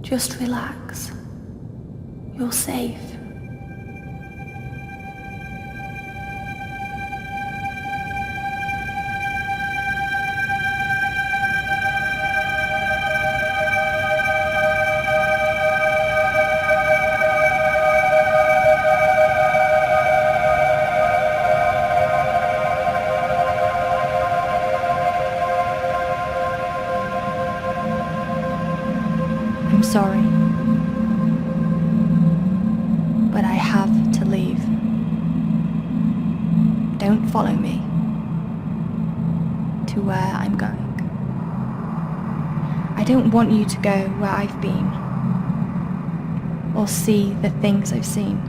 Just relax. You're safe. I'm sorry, but I have to leave. Don't follow me to where I'm going. I don't want you to go where I've been or see the things I've seen.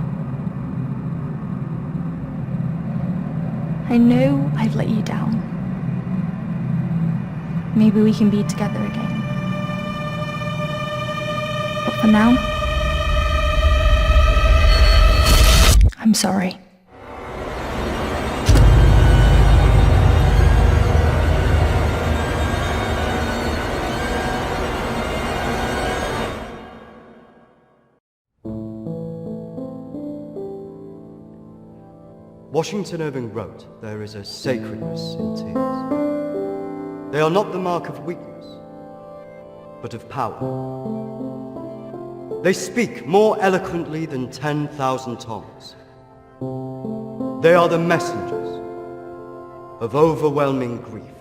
I know I've let you down. Maybe we can be together again. But for now, I'm sorry. Washington Irving wrote, "There is a sacredness in tears. They are not the mark of weakness, but of power. They speak more eloquently than 10,000 tongues. They are the messengers of overwhelming grief.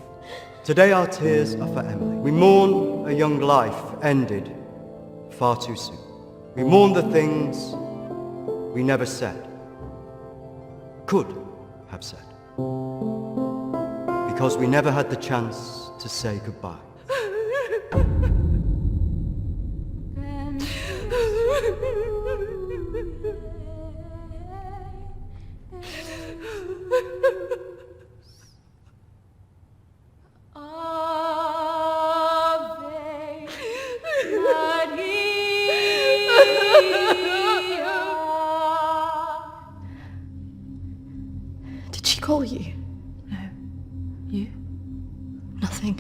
Today our tears are for Emily. We mourn a young life ended far too soon. We mourn the things we never said, could have said, because we never had the chance to say goodbye. Did she call you? No. You? Nothing.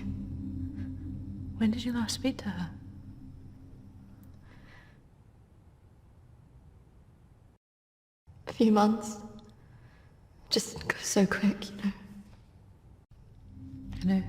When did you last speak to her? A few months. Just goes so quick, you know. I know.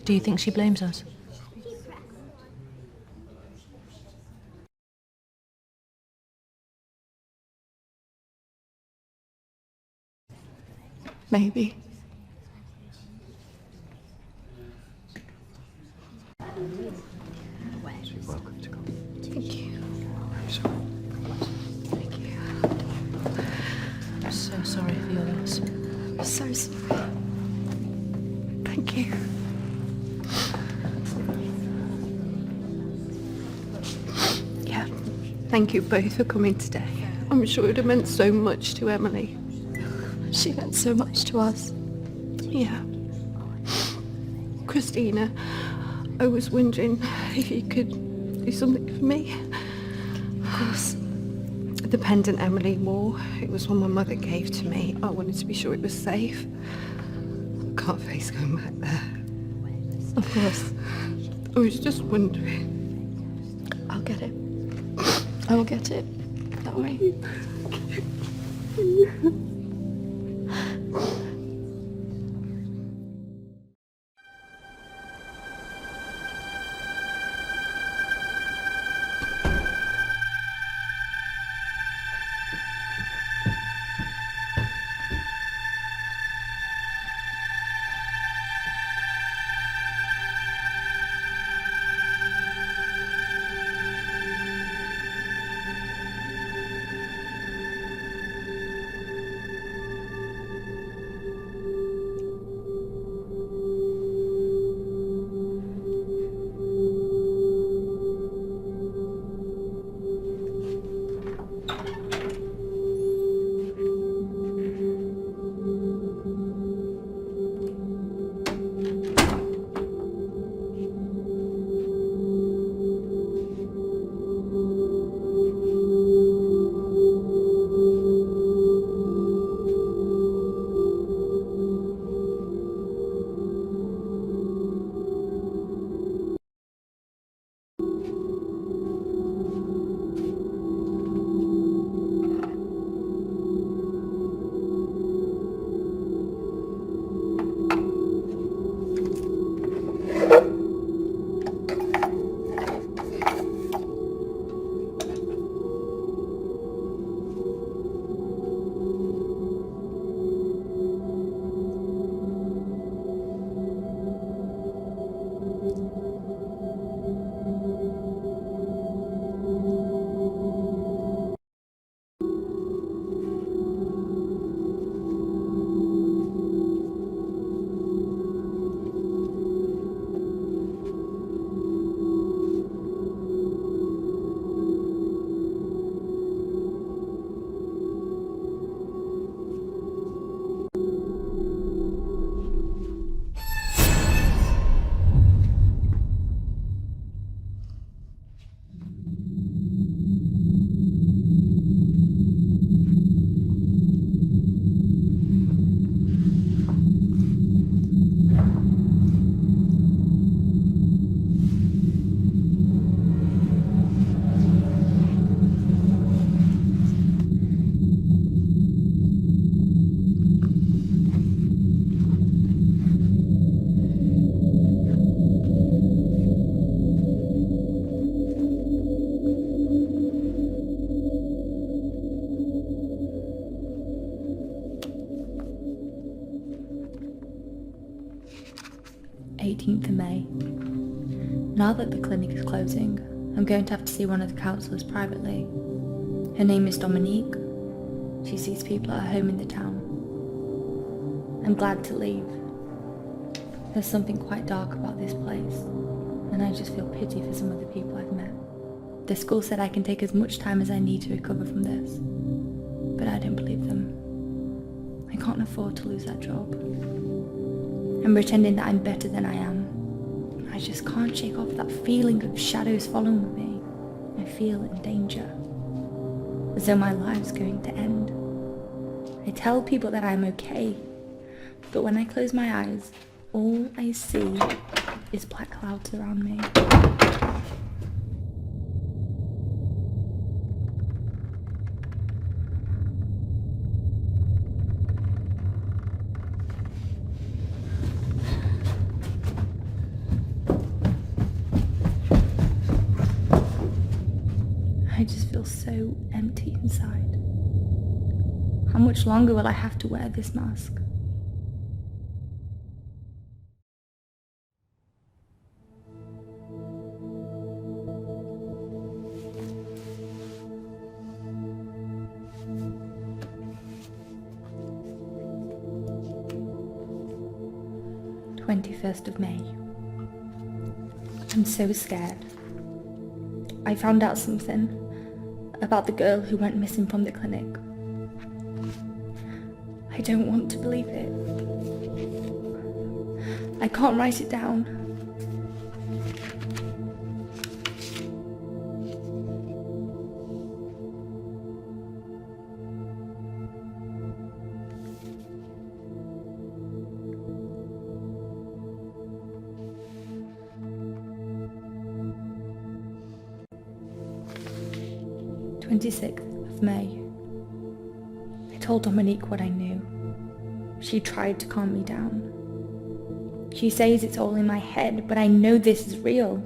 Do you think she blames us? Maybe. You're welcome to come. Thank you. I'm sorry. Thank you. I'm so sorry for your loss. I'm so sorry. Thank you. Yeah. Thank you both for coming today. I'm sure it would have meant so much to Emily. She meant so much to us. Yeah. Kristina, I was wondering if you could do something for me. Of course. The pendant Emily wore, it was one my mother gave to me. I wanted to be sure it was safe. I can't face going back there. Of course. I was just wondering. I'll get it. I will get it. Don't worry. 18th of May. Now that the clinic is closing, I'm going to have to see one of the counsellors privately. Her name is Dominique. She sees people at her home in the town. I'm glad to leave. There's something quite dark about this place, and I just feel pity for some of the people I've met. The school said I can take as much time as I need to recover from this, but I don't believe them. I can't afford to lose that job. I'm pretending that I'm better than I am. I just can't shake off that feeling of shadows following me. I feel in danger, as though my life's going to end. I tell people that I'm okay, but when I close my eyes, all I see is black clouds around me. I just feel so empty inside. How much longer will I have to wear this mask? of May. I'm so scared. I found out something about the girl who went missing from the clinic. I don't want to believe it. I can't write it down. of May. I told Dominique what I knew. She tried to calm me down. She says it's all in my head, but I know this is real.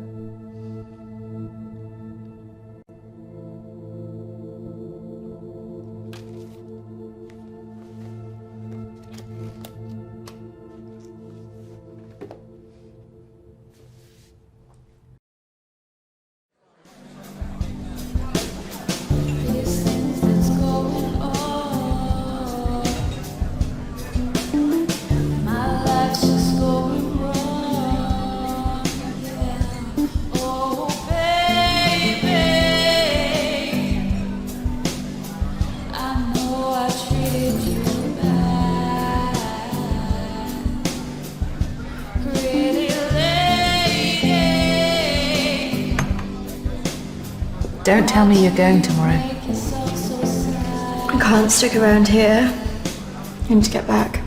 Don't tell me you're going tomorrow. I can't stick around here. I need to get back.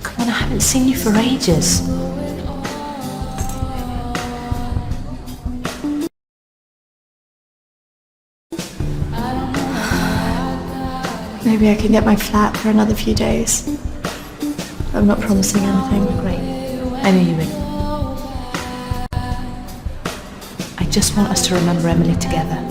Come on, I haven't seen you for ages. Maybe I can get my flat for another few days. I'm not promising anything. Great. I know you will. I just want us to remember Emily together.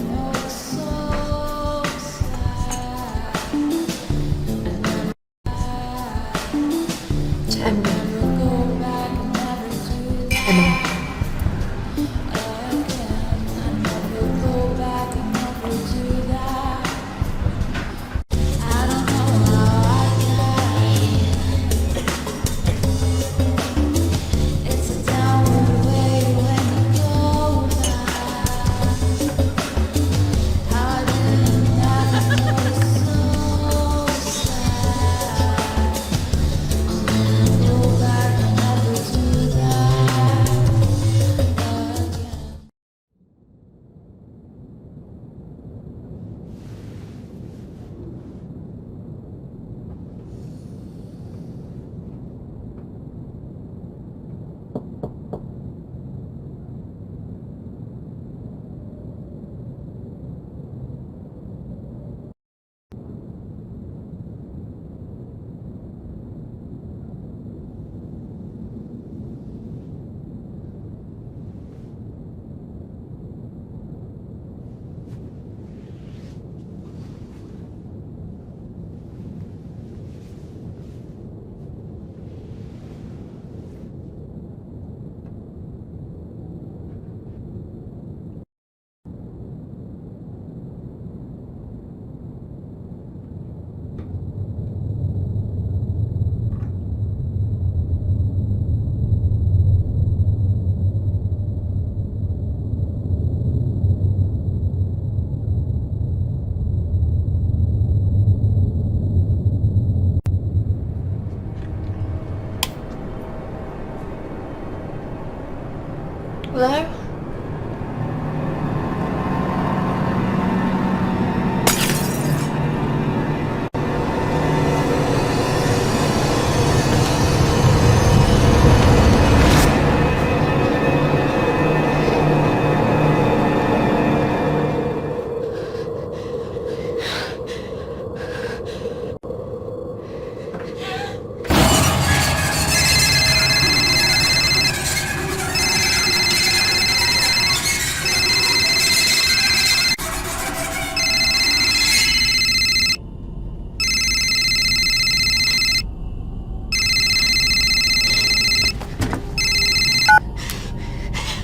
Hello?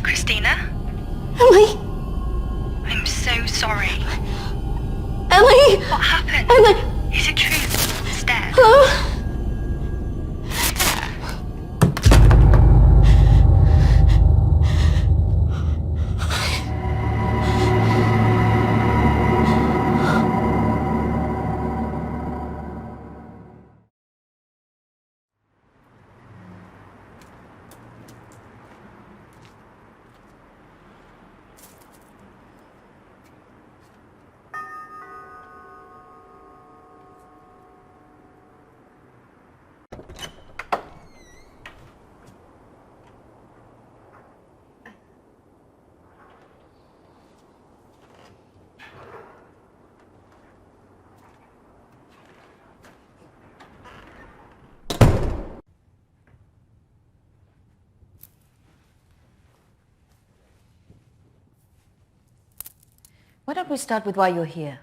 Kristina? Emily! I'm so sorry. Emily! What happened? Emily! Is it true? It's dead. Hello? Why don't we start with why you're here?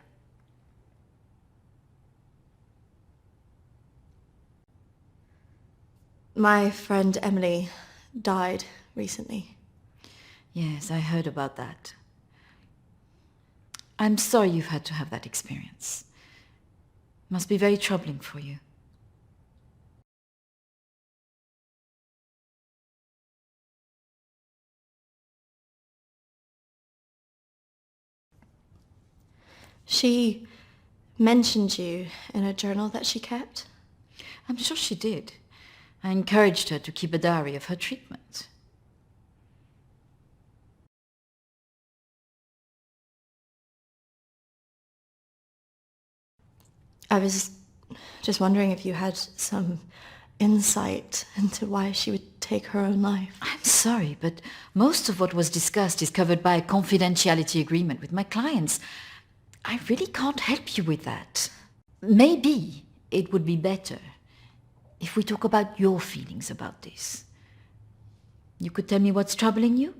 My friend Emily died recently. Yes, I heard about that. I'm sorry you've had to have that experience. Must be very troubling for you. She mentioned you in a journal that she kept. I'm sure she did. I encouraged her to keep a diary of her treatment. I was just wondering if you had some insight into why she would take her own life. I'm sorry, but most of what was discussed is covered by a confidentiality agreement with my clients. I really can't help you with that. Maybe it would be better if we talk about your feelings about this. You could tell me what's troubling you?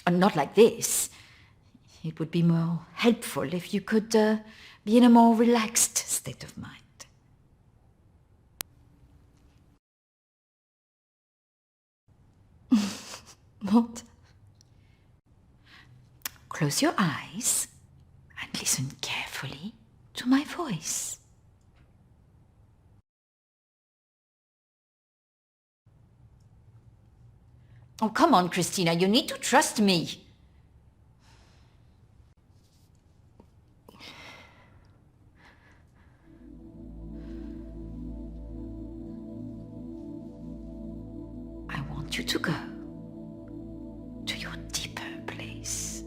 Not like this. It would be more helpful if you could be in a more relaxed state of mind. What? Close your eyes and listen carefully to my voice. Oh, come on, Kristina, you need to trust me. I want you to go to your deeper place,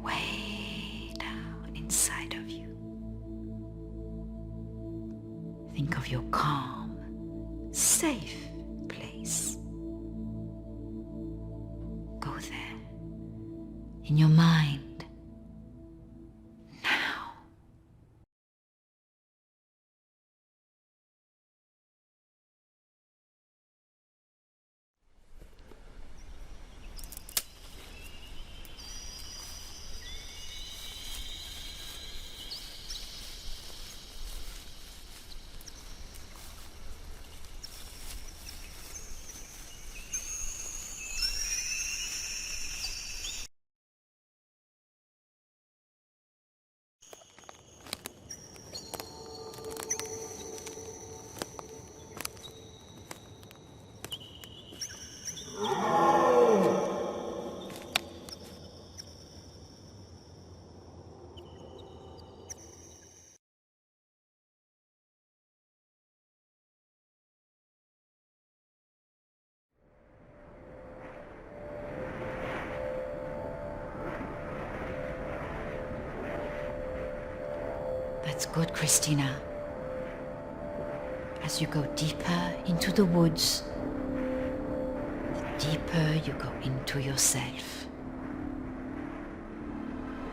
way down inside of you. Think of your calm, safe place. Go there, in your mind. good, Kristina. As you go deeper into the woods, the deeper you go into yourself.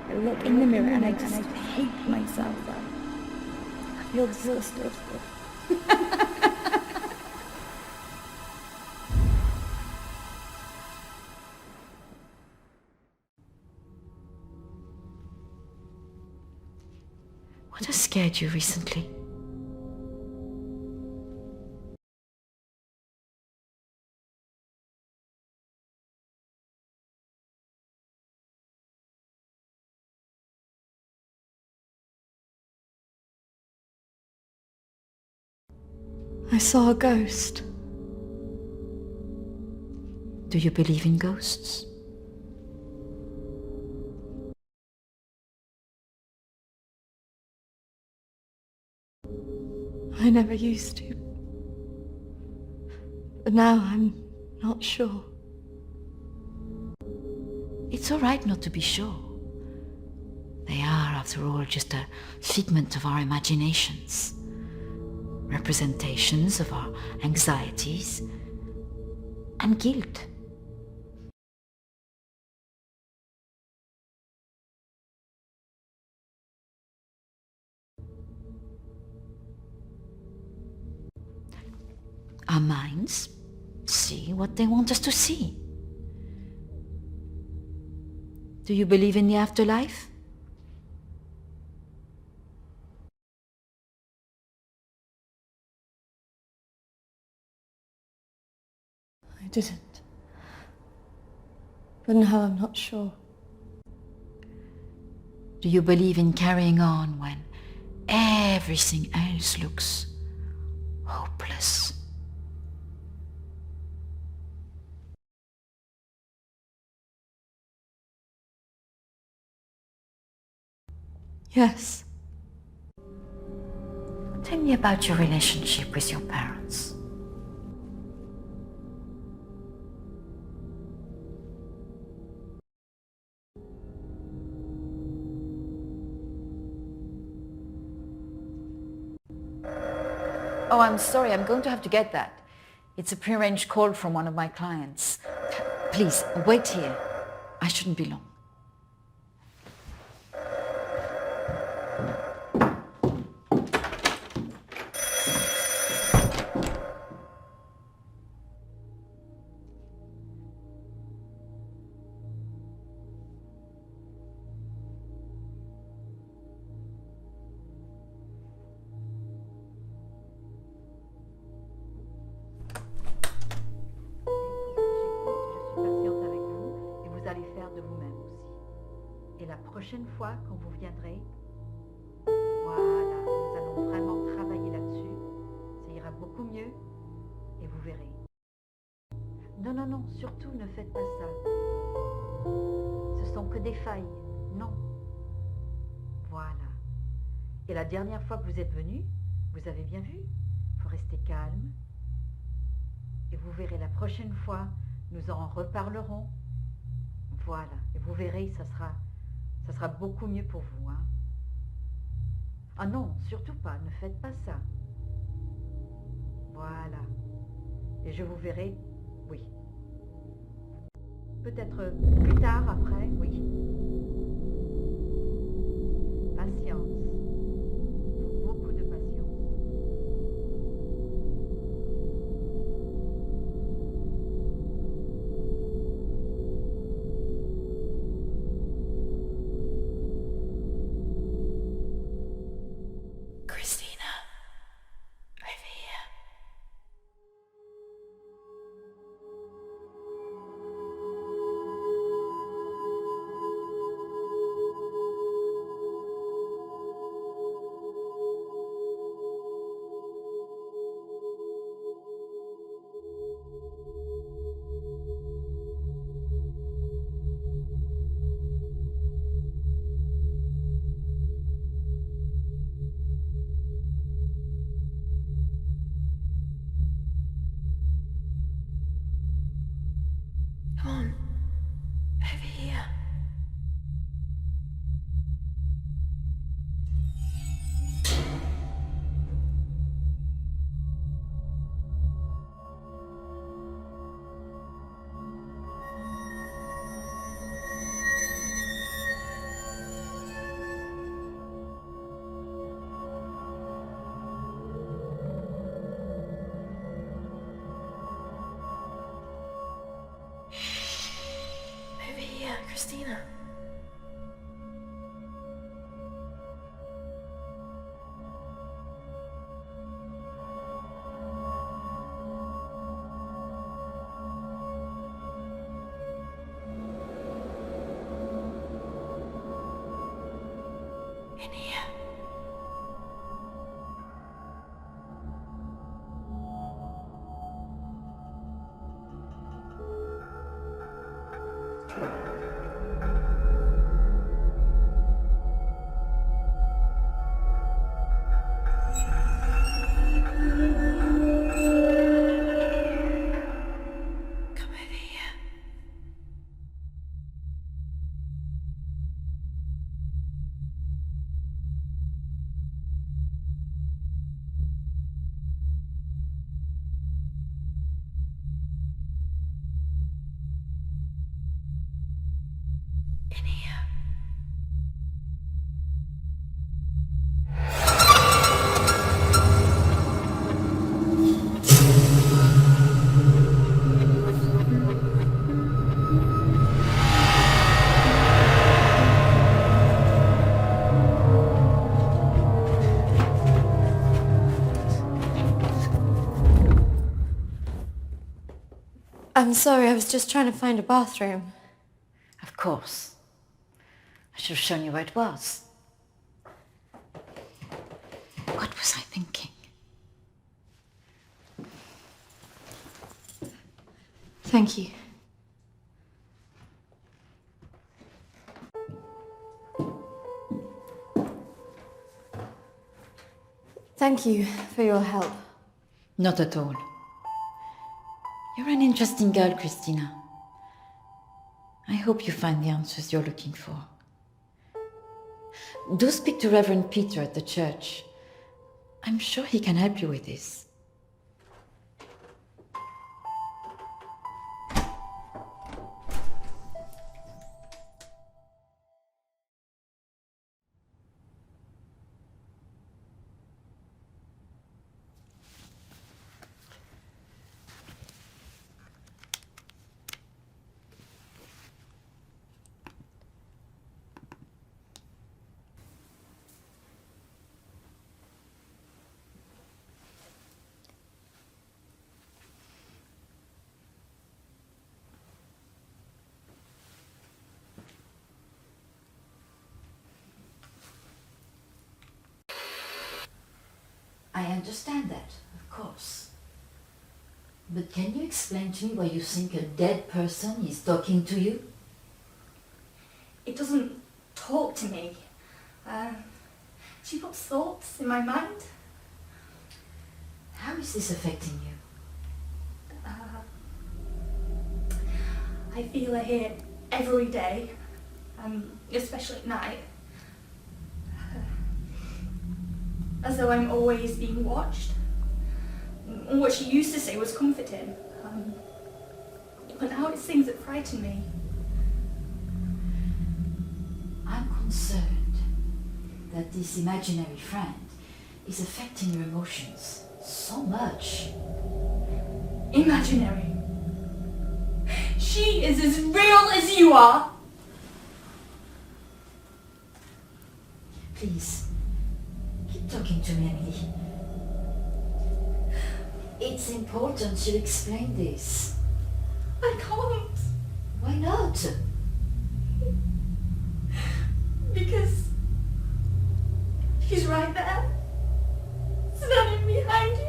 I look in the mirror and I just hate myself. I feel disgusted. What has scared you recently? I saw a ghost. Do you believe in ghosts? I never used to. But now I'm not sure. It's all right not to be sure. They are, after all, just a figment of our imaginations. Representations of our anxieties and guilt. Our minds see what they want us to see. Do you believe in the afterlife? I didn't. But now I'm not sure. Do you believe in carrying on when everything else looks hopeless? Yes. Tell me about your relationship with your parents. Oh, I'm sorry, I'm going to have to get that. It's a prearranged call from one of my clients. Please, wait here. I shouldn't be long. Et la prochaine fois quand vous viendrez, voilà, nous allons vraiment travailler là-dessus. Ça ira beaucoup mieux et vous verrez. Non, non, non, surtout ne faites pas ça. Ce sont que des failles. Non. Voilà. Et la dernière fois que vous êtes venu, vous avez bien vu, il faut rester calme. Et vous verrez la prochaine fois, nous en reparlerons. Voilà. Et vous verrez, ça sera beaucoup mieux pour vous. Hein. Ah non, surtout pas, ne faites pas ça. Voilà. Et je vous verrai, oui. Peut-être plus tard, après, oui. Patience. Beaucoup de patience. Kristina, over here. Come on, over here. Kristina. In here. Come over here. In here. I'm sorry, I was just trying to find a bathroom. Of course. I should have shown you where it was. What was I thinking? Thank you. Thank you for your help. Not at all. You're an interesting girl, Kristina. I hope you find the answers you're looking for. Do speak to Reverend Peter at the church. I'm sure he can help you with this. I understand that, of course. But can you explain to me why you think a dead person is talking to you? It doesn't talk to me. She puts thoughts in my mind. How is this affecting you? I feel her here every day, especially at night. As though I'm always being watched. What she used to say was comforting. But now it's things that frighten me. I'm concerned that this imaginary friend is affecting your emotions so much. Imaginary. She is as real as you are. Please, keep talking to me, Emily. It's important you explain this. I can't. Why not? Because she's right there, standing behind you.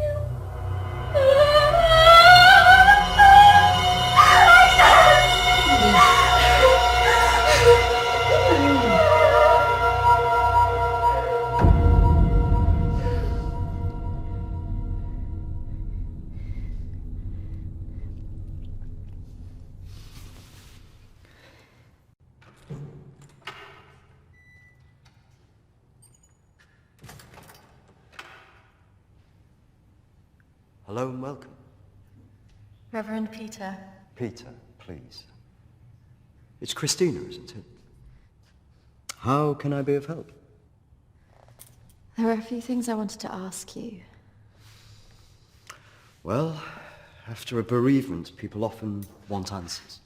Hello and welcome. Reverend Peter. Peter, please. It's Kristina, isn't it? How can I be of help? There were a few things I wanted to ask you. Well, after a bereavement, people often want answers.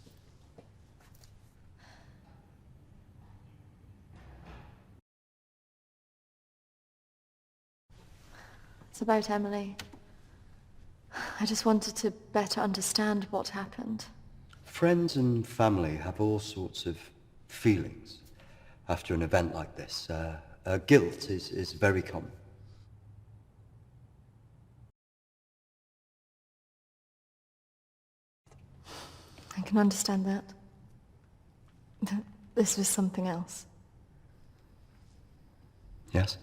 It's about Emily. I just wanted to better understand what happened. Friends and family have all sorts of feelings after an event like this. Guilt is very common. I can understand that. This was something else. Yes?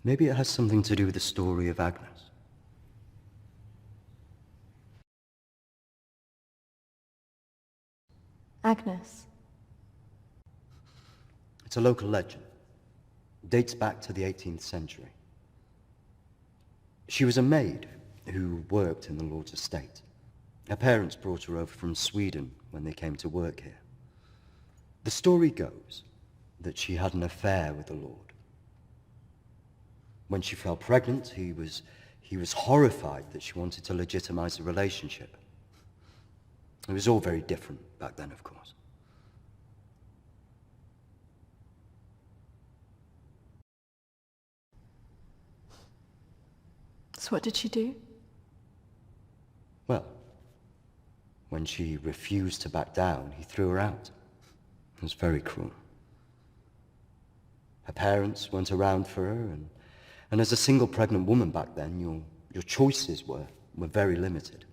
Maybe it has something to do with the story of Agnes. Agnes. It's a local legend. It dates back to the 18th century. She was a maid who worked in the Lord's estate. Her parents brought her over from Sweden when they came to work here. The story goes that she had an affair with the Lord. When she fell pregnant, he was horrified that she wanted to legitimize the relationship. It was all very different back then, of course. So what did she do? Well, when she refused to back down, he threw her out. It was very cruel. Her parents weren't around for her, and as a single pregnant woman back then, your choices were very limited.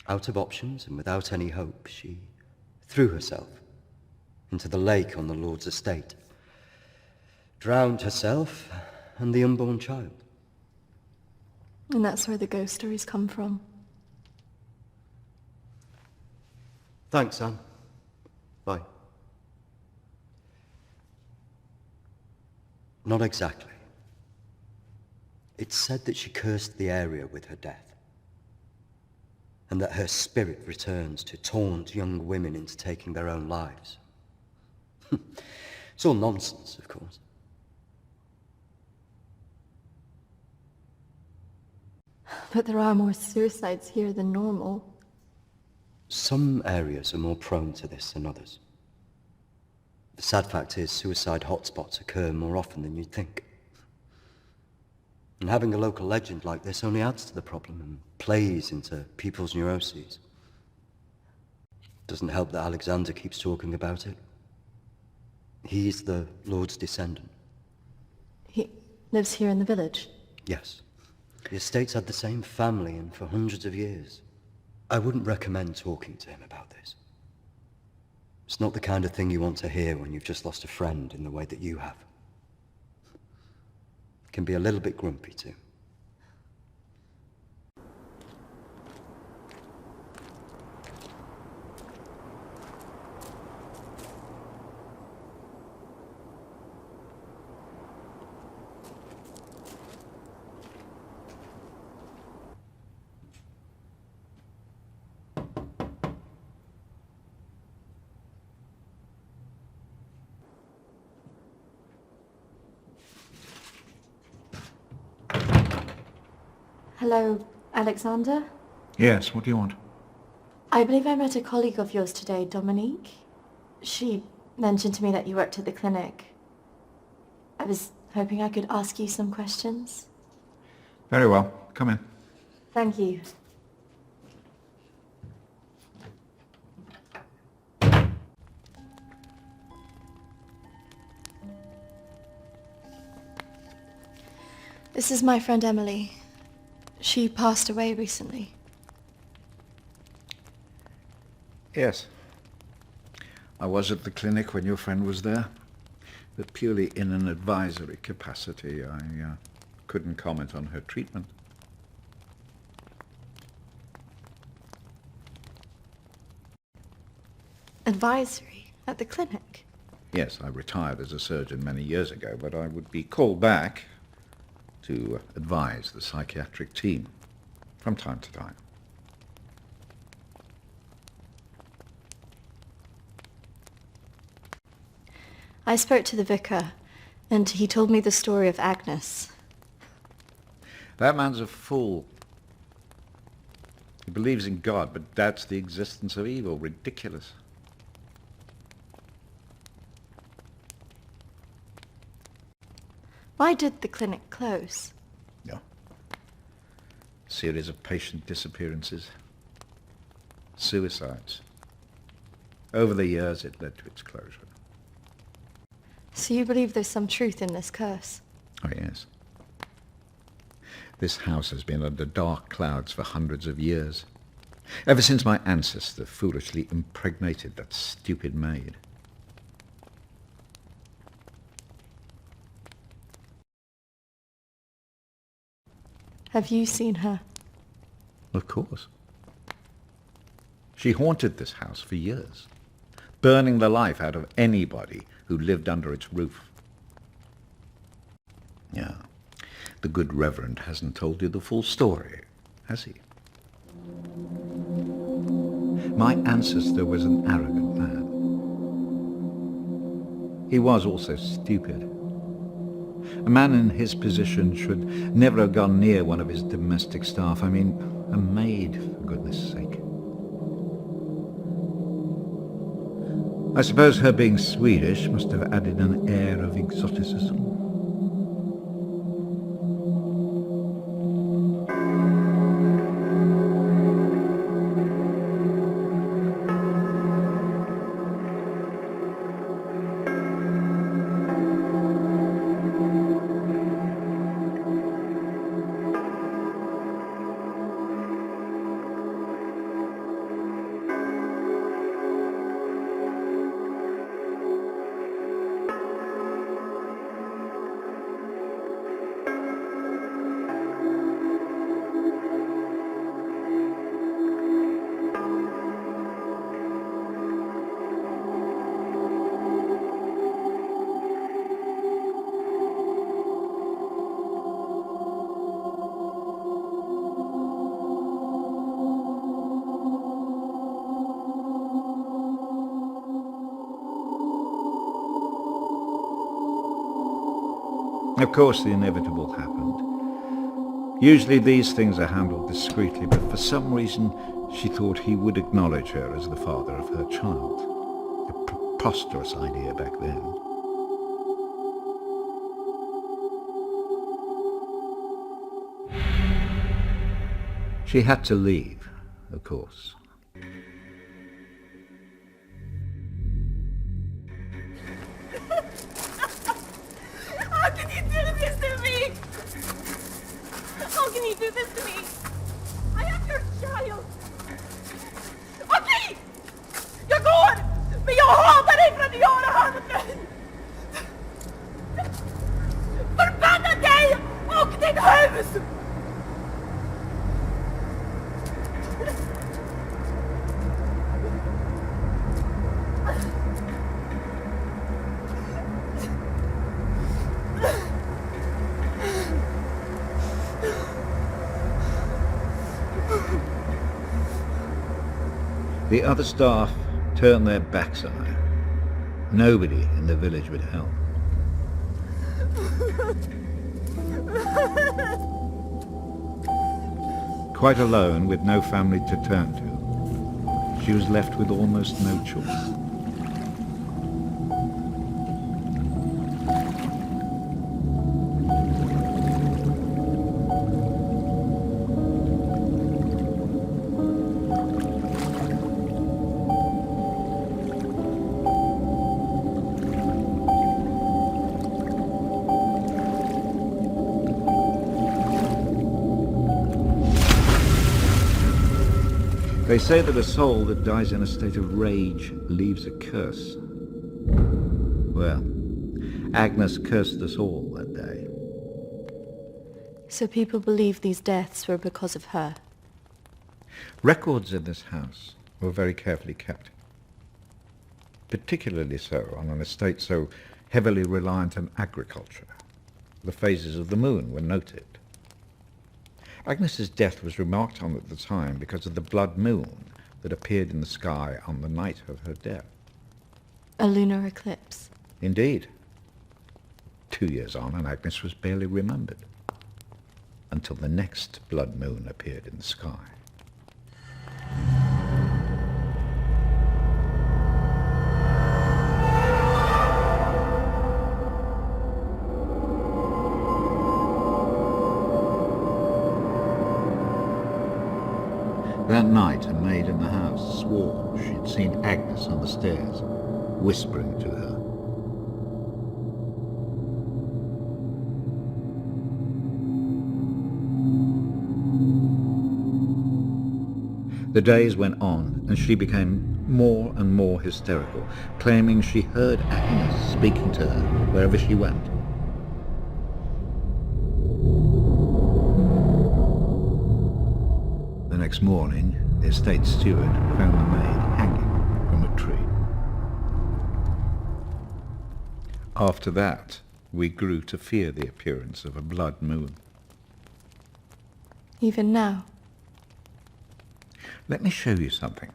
Out of options and without any hope, she threw herself into the lake on the Lord's estate, drowned herself and the unborn child. And that's where the ghost stories come from. Thanks, Anne. Bye. Not exactly. It's said that she cursed the area with her death, and that her spirit returns to taunt young women into taking their own lives. It's all nonsense, of course. But there are more suicides here than normal. Some areas are more prone to this than others. The sad fact is, suicide hotspots occur more often than you'd think. And having a local legend like this only adds to the problem and plays into people's neuroses. Doesn't help that Alexander keeps talking about it. He's the Lord's descendant. He lives here in the village? Yes. The estate's had the same family and for hundreds of years. I wouldn't recommend talking to him about this. It's not the kind of thing you want to hear when you've just lost a friend in the way that you have. It can be a little bit grumpy too. Hello, Alexander? Yes, what do you want? I believe I met a colleague of yours today, Dominique. She mentioned to me that you worked at the clinic. I was hoping I could ask you some questions. Very well. Come in. Thank you. This is my friend Emily. She passed away recently. Yes. I was at the clinic when your friend was there, but purely in an advisory capacity. I couldn't comment on her treatment. Advisory? At the clinic? Yes, I retired as a surgeon many years ago, but I would be called back to advise the psychiatric team from time to time. I spoke to the vicar, and he told me the story of Agnes. That man's a fool. He believes in God, but doubts the existence of evil. Ridiculous. Why did the clinic close? No. Series of patient disappearances. Suicides. Over the years, it led to its closure. So you believe there's some truth in this curse? Oh, yes. This house has been under dark clouds for hundreds of years. Ever since my ancestor foolishly impregnated that stupid maid. Have you seen her? Of course. She haunted this house for years, burning the life out of anybody who lived under its roof. Yeah, the good Reverend hasn't told you the full story, has he? My ancestor was an arrogant man. He was also stupid. A man in his position should never have gone near one of his domestic staff. I mean, a maid, for goodness sake. I suppose her being Swedish must have added an air of exoticism. Of course, the inevitable happened. Usually these things are handled discreetly, but for some reason she thought he would acknowledge her as the father of her child. A preposterous idea back then. She had to leave, of course. How can you do this to me? How can you do this to me? I am your child. Okej! Jag går! Men jag hatar dig för att göra handen! Förbanna dig och ditt hus! The other staff turned their backs on her. Nobody in the village would help. Quite alone, with no family to turn to, she was left with almost no choice. They say that a soul that dies in a state of rage leaves a curse. Well, Agnes cursed us all that day. So people believe these deaths were because of her. Records in this house were very carefully kept. Particularly so on an estate so heavily reliant on agriculture. The phases of the moon were noted. Agnes's death was remarked on at the time because of the blood moon that appeared in the sky on the night of her death. A lunar eclipse. Indeed. 2 years on, and Agnes was barely remembered, until the next blood moon appeared in the sky. One night a maid in the house swore she'd seen Agnes on the stairs, whispering to her. The days went on, and she became more and more hysterical, claiming she heard Agnes speaking to her wherever she went. The next morning, the estate steward found the maid hanging from a tree. After that, we grew to fear the appearance of a blood moon. Even now? Let me show you something.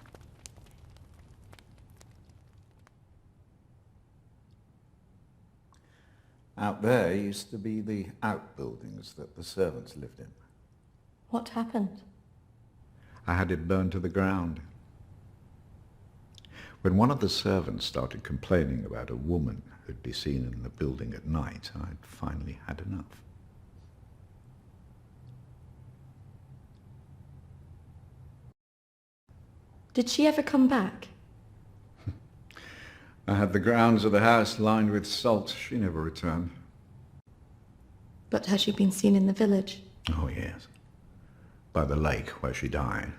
Out there used to be the outbuildings that the servants lived in. What happened? I had it burned to the ground. When one of the servants started complaining about a woman who'd be seen in the building at night, I'd finally had enough. Did she ever come back? I had the grounds of the house lined with salt. She never returned. But has she been seen in the village? Oh, yes. By the lake where she died.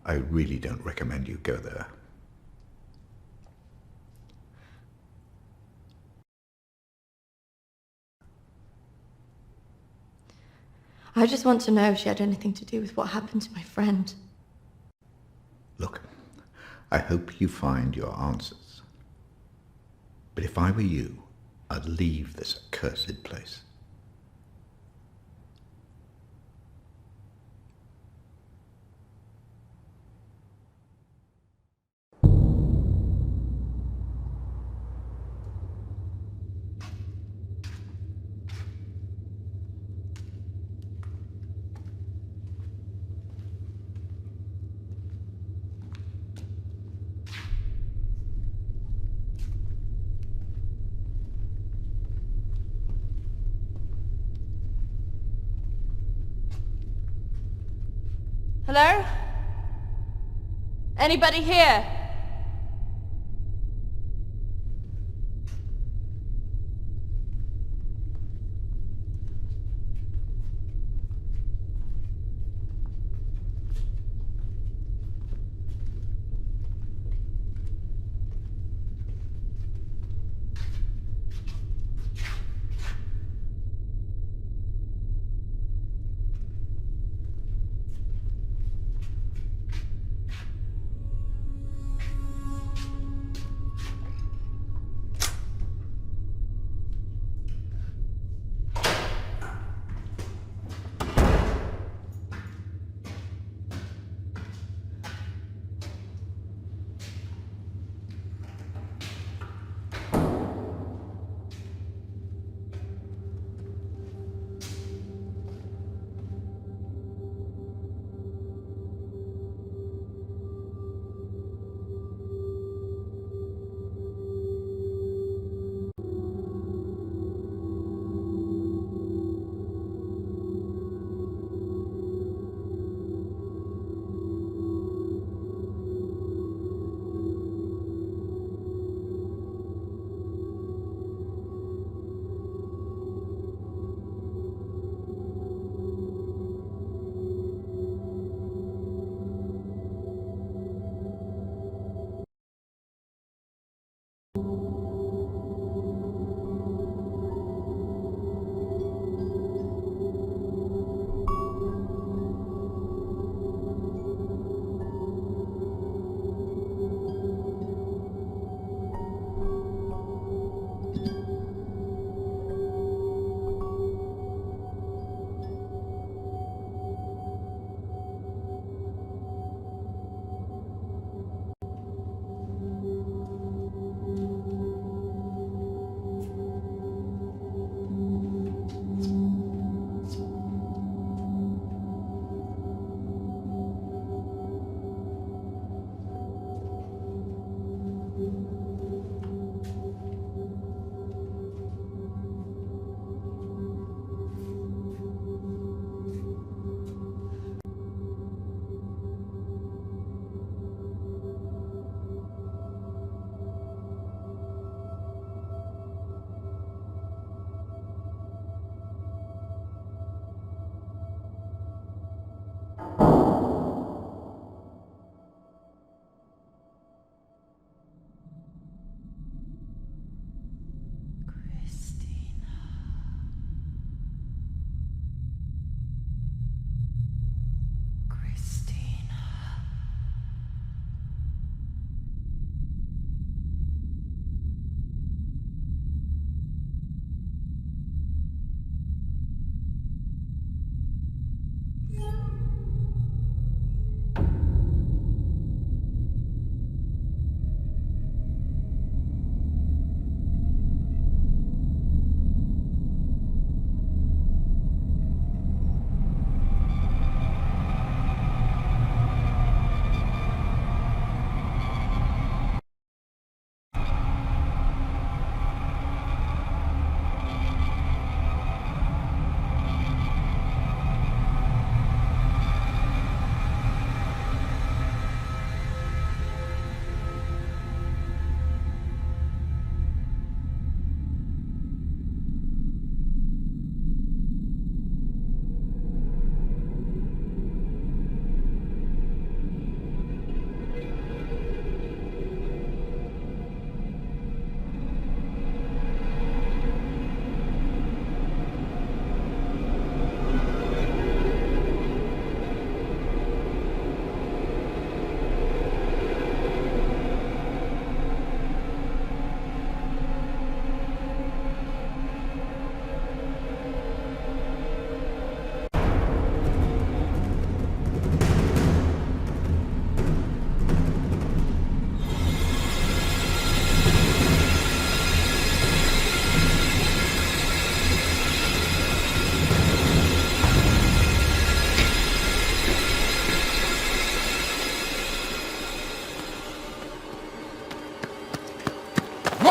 I really don't recommend you go there. I just want to know if she had anything to do with what happened to my friend. Look, I hope you find your answers. But if I were you, I'd leave this accursed place. Hello? Anybody here?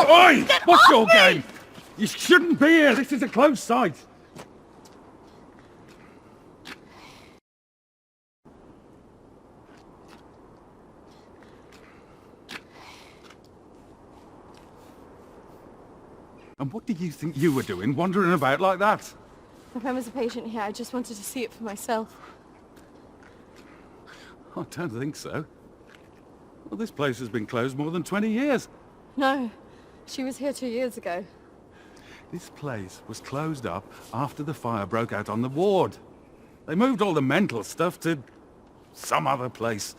Oi! What's your game? You shouldn't be here. This is a closed site. And what did you think you were doing, wandering about like that? My friend was a patient here. I just wanted to see it for myself. I don't think so. Well, this place has been closed more than 20 years. No, she was here 2 years ago. This place was closed up after the fire broke out on the ward. They moved all the mental stuff to some other place.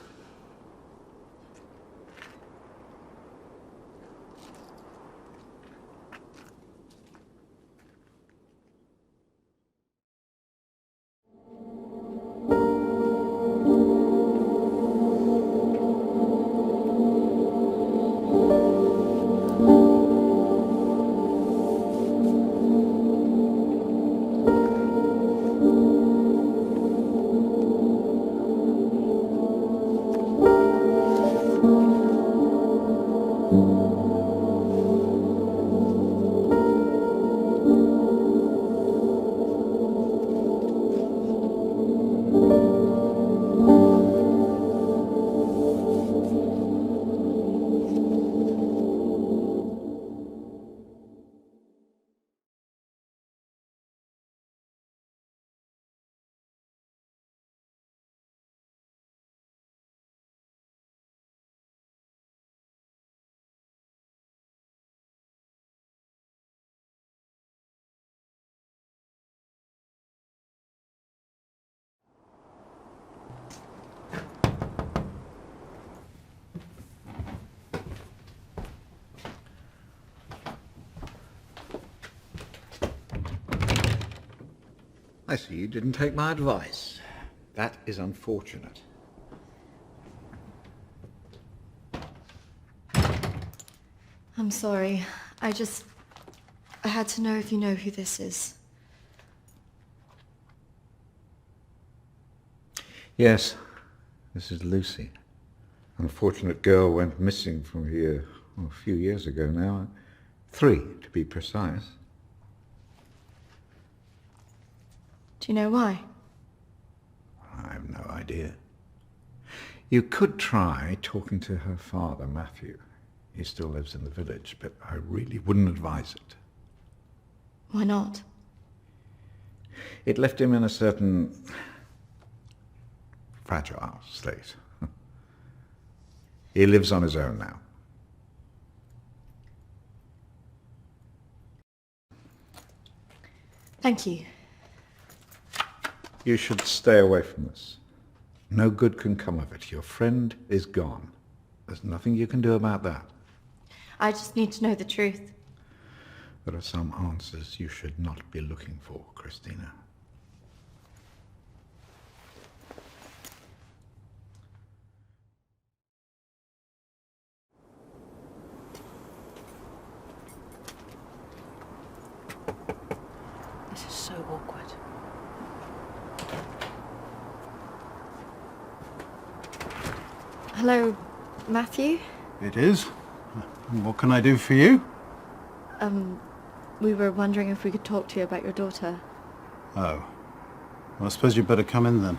I see you didn't take my advice. That is unfortunate. I'm sorry. I had to know if you know who this is. Yes, this is Lucy. Unfortunate girl went missing from here a few years ago now. 3, to be precise. Do you know why? I have no idea. You could try talking to her father, Matthew. He still lives in the village, but I really wouldn't advise it. Why not? It left him in a certain fragile state. He lives on his own now. Thank you. You should stay away from this. No good can come of it. Your friend is gone. There's nothing you can do about that. I just need to know the truth. There are some answers you should not be looking for, Kristina. This is so awkward. Hello, Matthew? It is. What can I do for you? We were wondering if we could talk to you about your daughter. Oh. Well, I suppose you'd better come in then.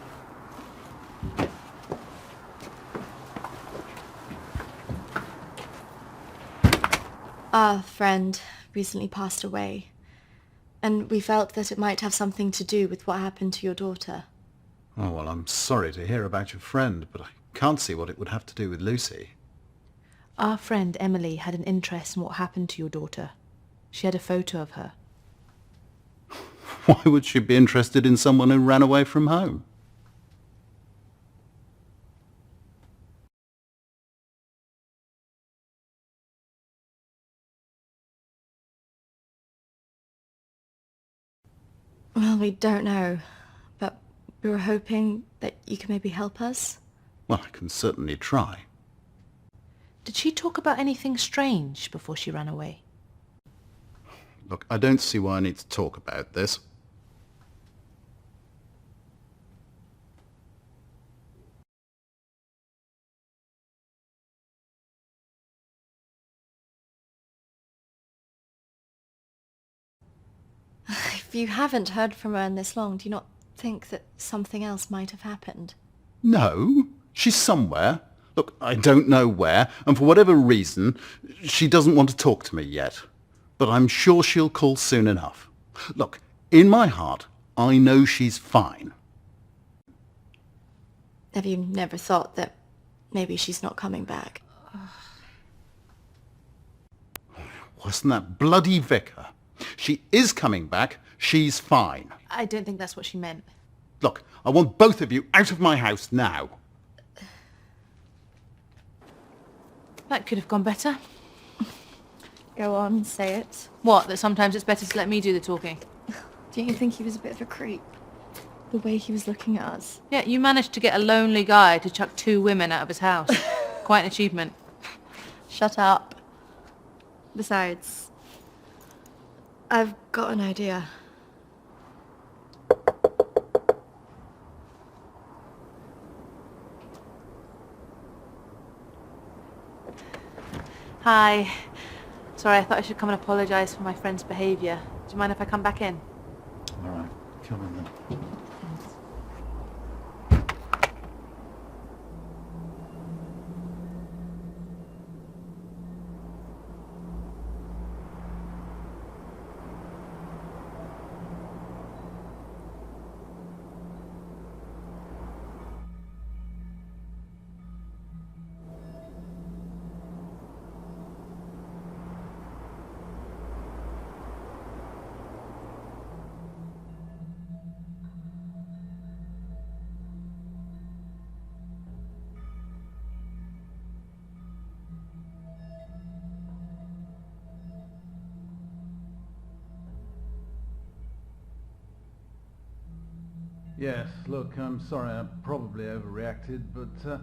Our friend recently passed away, and we felt that it might have something to do with what happened to your daughter. Oh, well, I'm sorry to hear about your friend, but I can't see what it would have to do with Lucy. Our friend Emily had an interest in what happened to your daughter. She had a photo of her. Why would she be interested in someone who ran away from home? Well, we don't know, but we were hoping that you could maybe help us. Well, I can certainly try. Did she talk about anything strange before she ran away? Look, I don't see why I need to talk about this. If you haven't heard from her in this long, do you not think that something else might have happened? No, she's somewhere. Look, I don't know where, and for whatever reason, she doesn't want to talk to me yet. But I'm sure she'll call soon enough. Look, in my heart, I know she's fine. Have you never thought that maybe she's not coming back? Wasn't that bloody vicar? She is coming back. She's fine. I don't think that's what she meant. Look, I want both of you out of my house now. That could have gone better. Go on, say it. What, that sometimes it's better to let me do the talking? Don't you think he was a bit of a creep? The way he was looking at us. Yeah, you managed to get a lonely guy to chuck 2 women out of his house. Quite an achievement. Shut up. Besides, I've got an idea. Hi. Sorry, I thought I should come and apologise for my friend's behaviour. Do you mind if I come back in? All right, come in then. Yes, look, I'm sorry, I probably overreacted, but I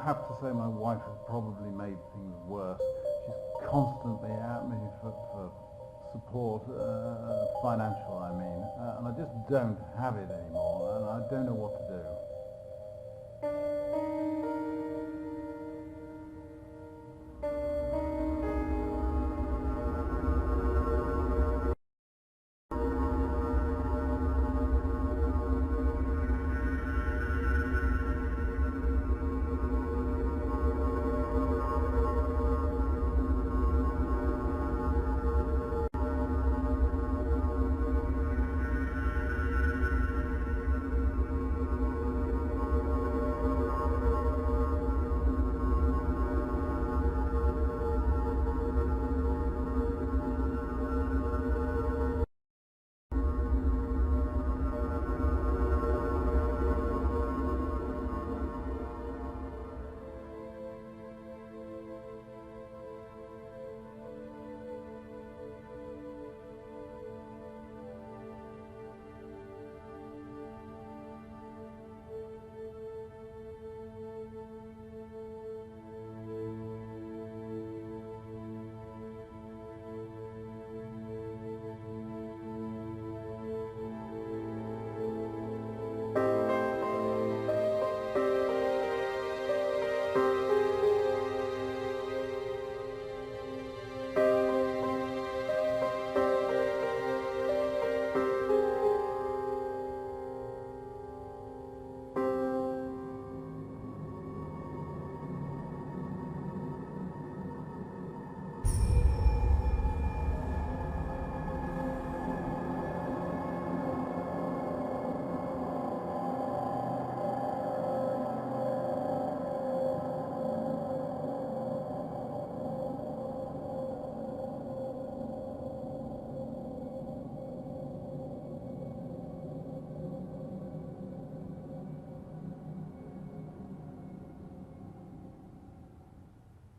have to say my wife has probably made things worse. She's constantly at me for support, financial I mean, and I just don't have it anymore, and I don't know what to do.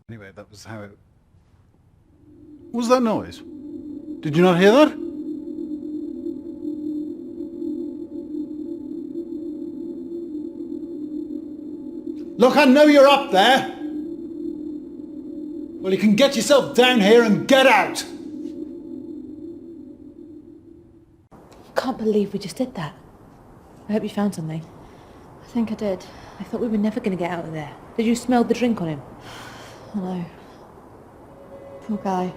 Anyway, that was how it... What was that noise? Did you not hear that? Look, I know you're up there. Well, you can get yourself down here and get out. Can't believe we just did that. I hope you found something. I think I did. I thought we were never going to get out of there. Did you smell the drink on him? Hello. Poor guy.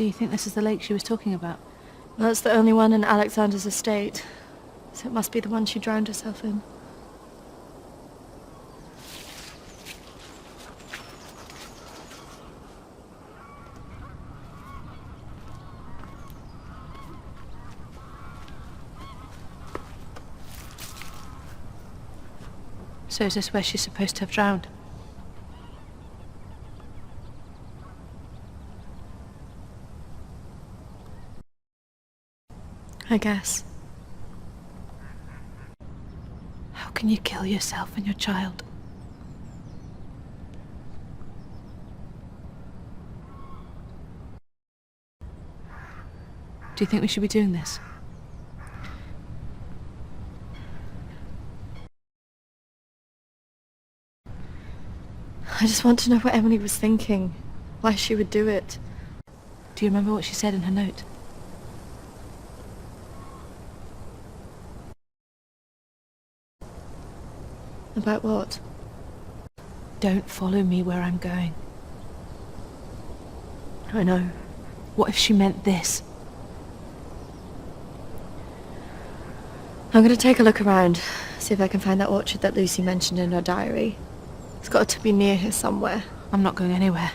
So you think this is the lake she was talking about? Well, that's the only one in Alexander's estate, so it must be the one she drowned herself in. So is this where she's supposed to have drowned? I guess. How can you kill yourself and your child? Do you think we should be doing this? I just want to know what Emily was thinking, why she would do it. Do you remember what she said in her note? About what? Don't follow me where I'm going. I know. What if she meant this? I'm going to take a look around, see if I can find that orchard that Lucy mentioned in her diary. It's got to be near here somewhere. I'm not going anywhere.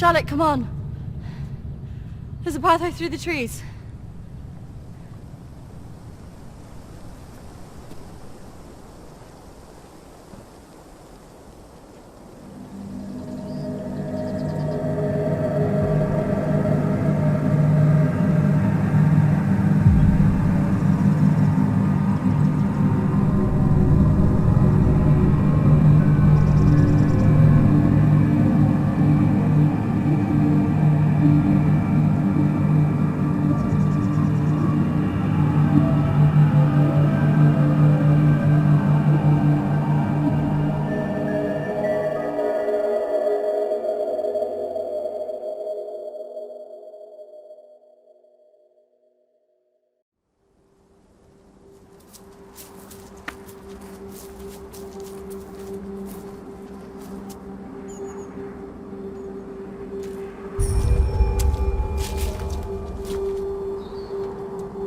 Charlotte, come on. There's a pathway through the trees.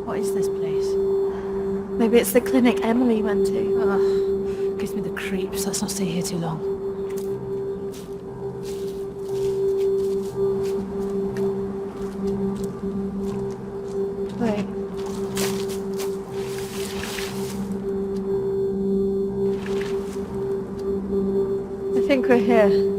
What is this place? Maybe it's the clinic Emily went to. Ugh, gives me the creeps. Let's not stay here too long. Wait. think we're here.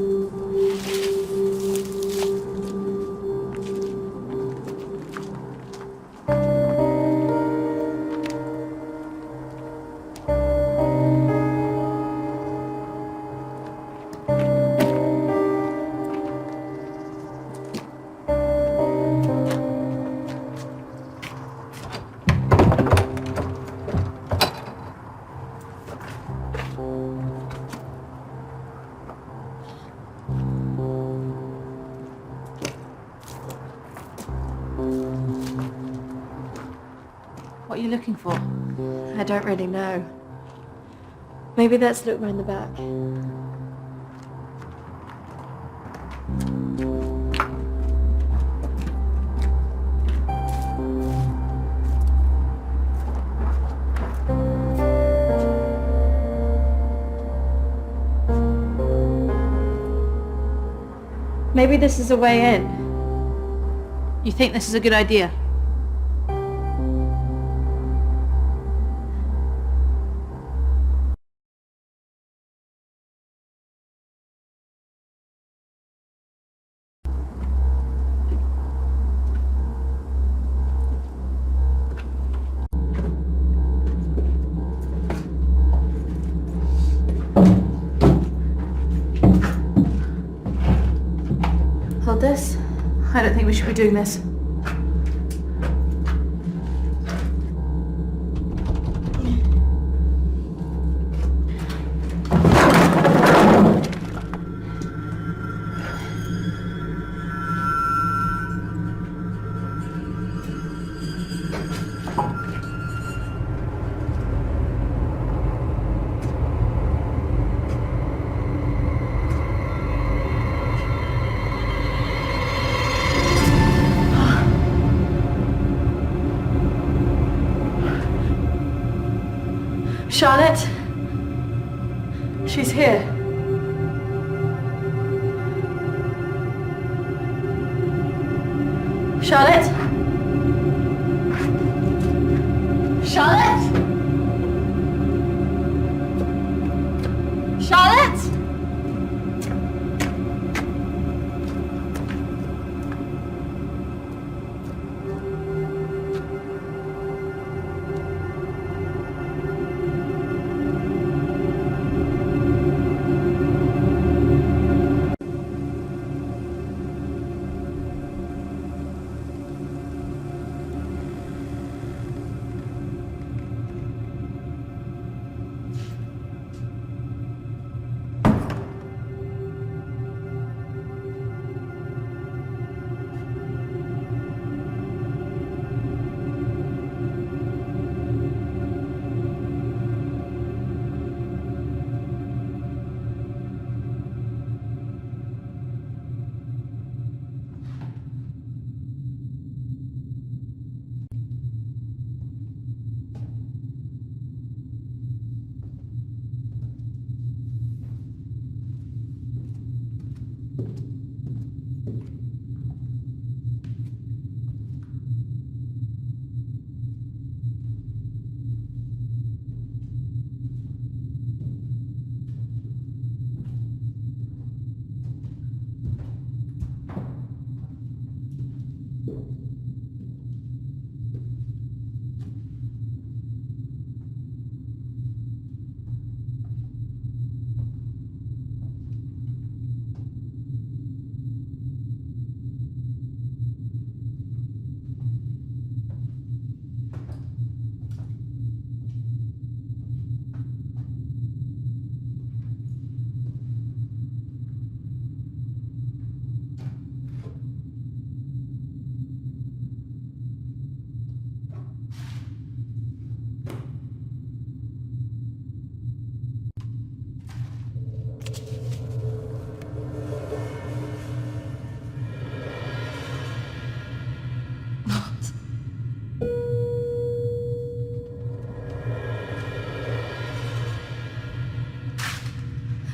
What are you looking for? I don't really know. Maybe let's look round the back. Maybe this is a way in. You think this is a good idea? Hold this. I don't think we should be doing this. Charlotte? She's here. Charlotte? Charlotte? Charlotte?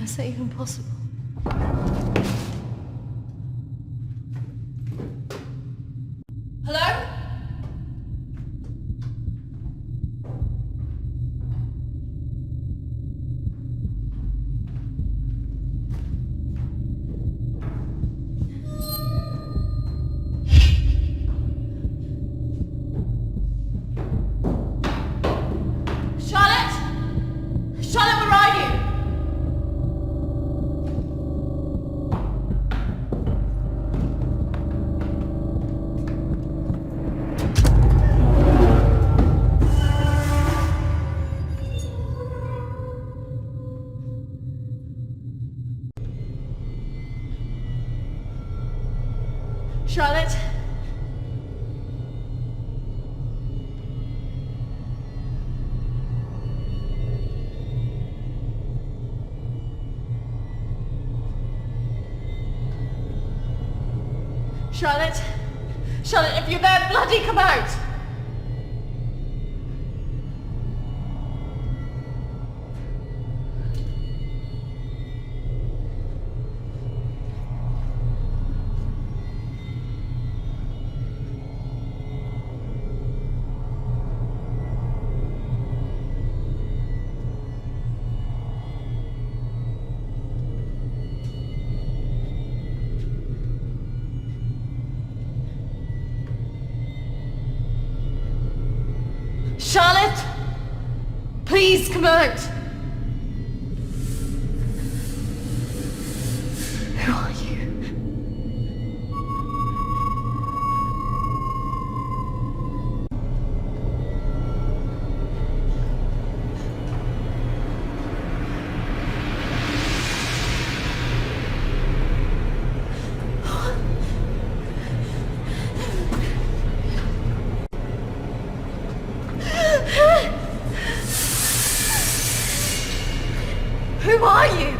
Is that even possible? Hello? Charlotte? Charlotte? Charlotte, if you're there, bloody come out! Charlotte! Please come out! Who are you? Who are you?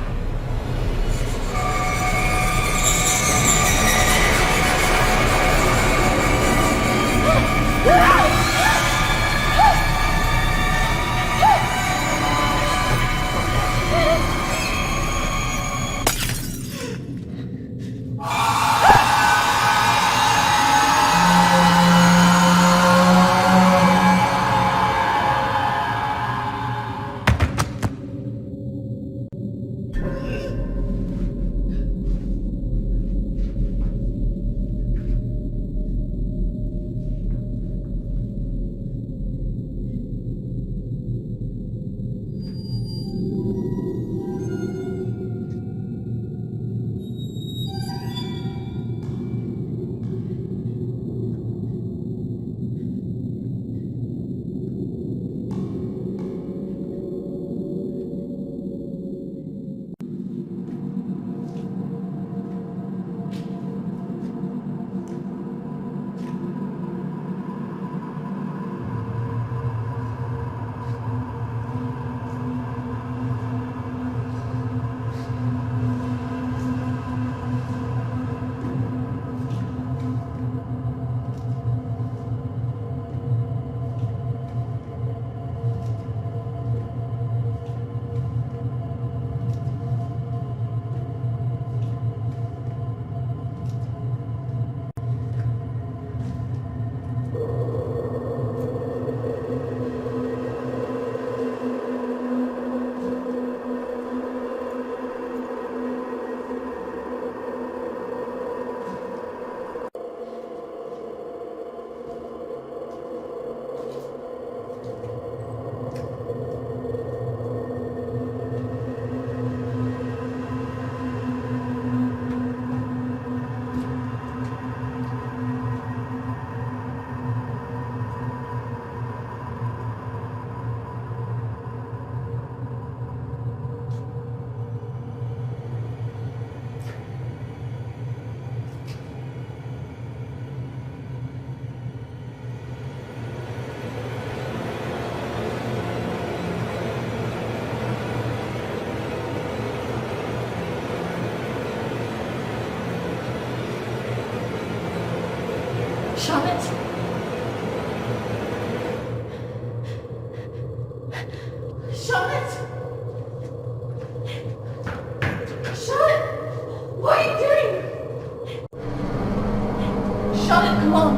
Charlotte? Charlotte? Charlotte? What are you doing? Charlotte, come on.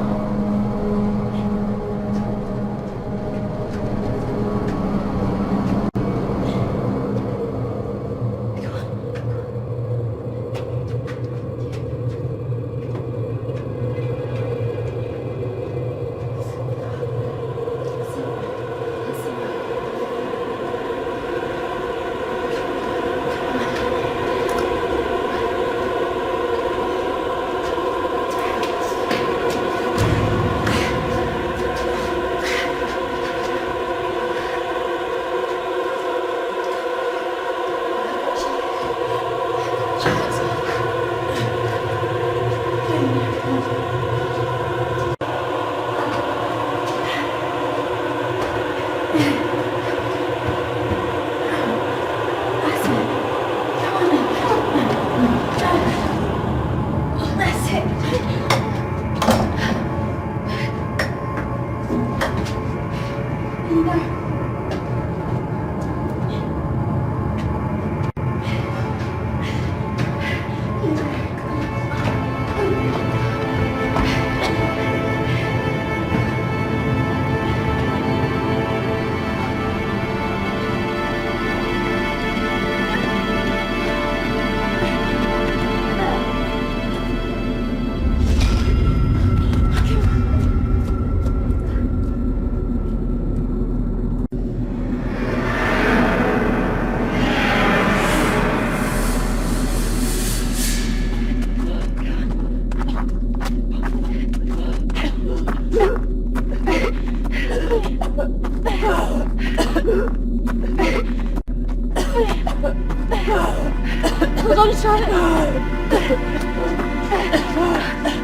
Hold on, Charlotte.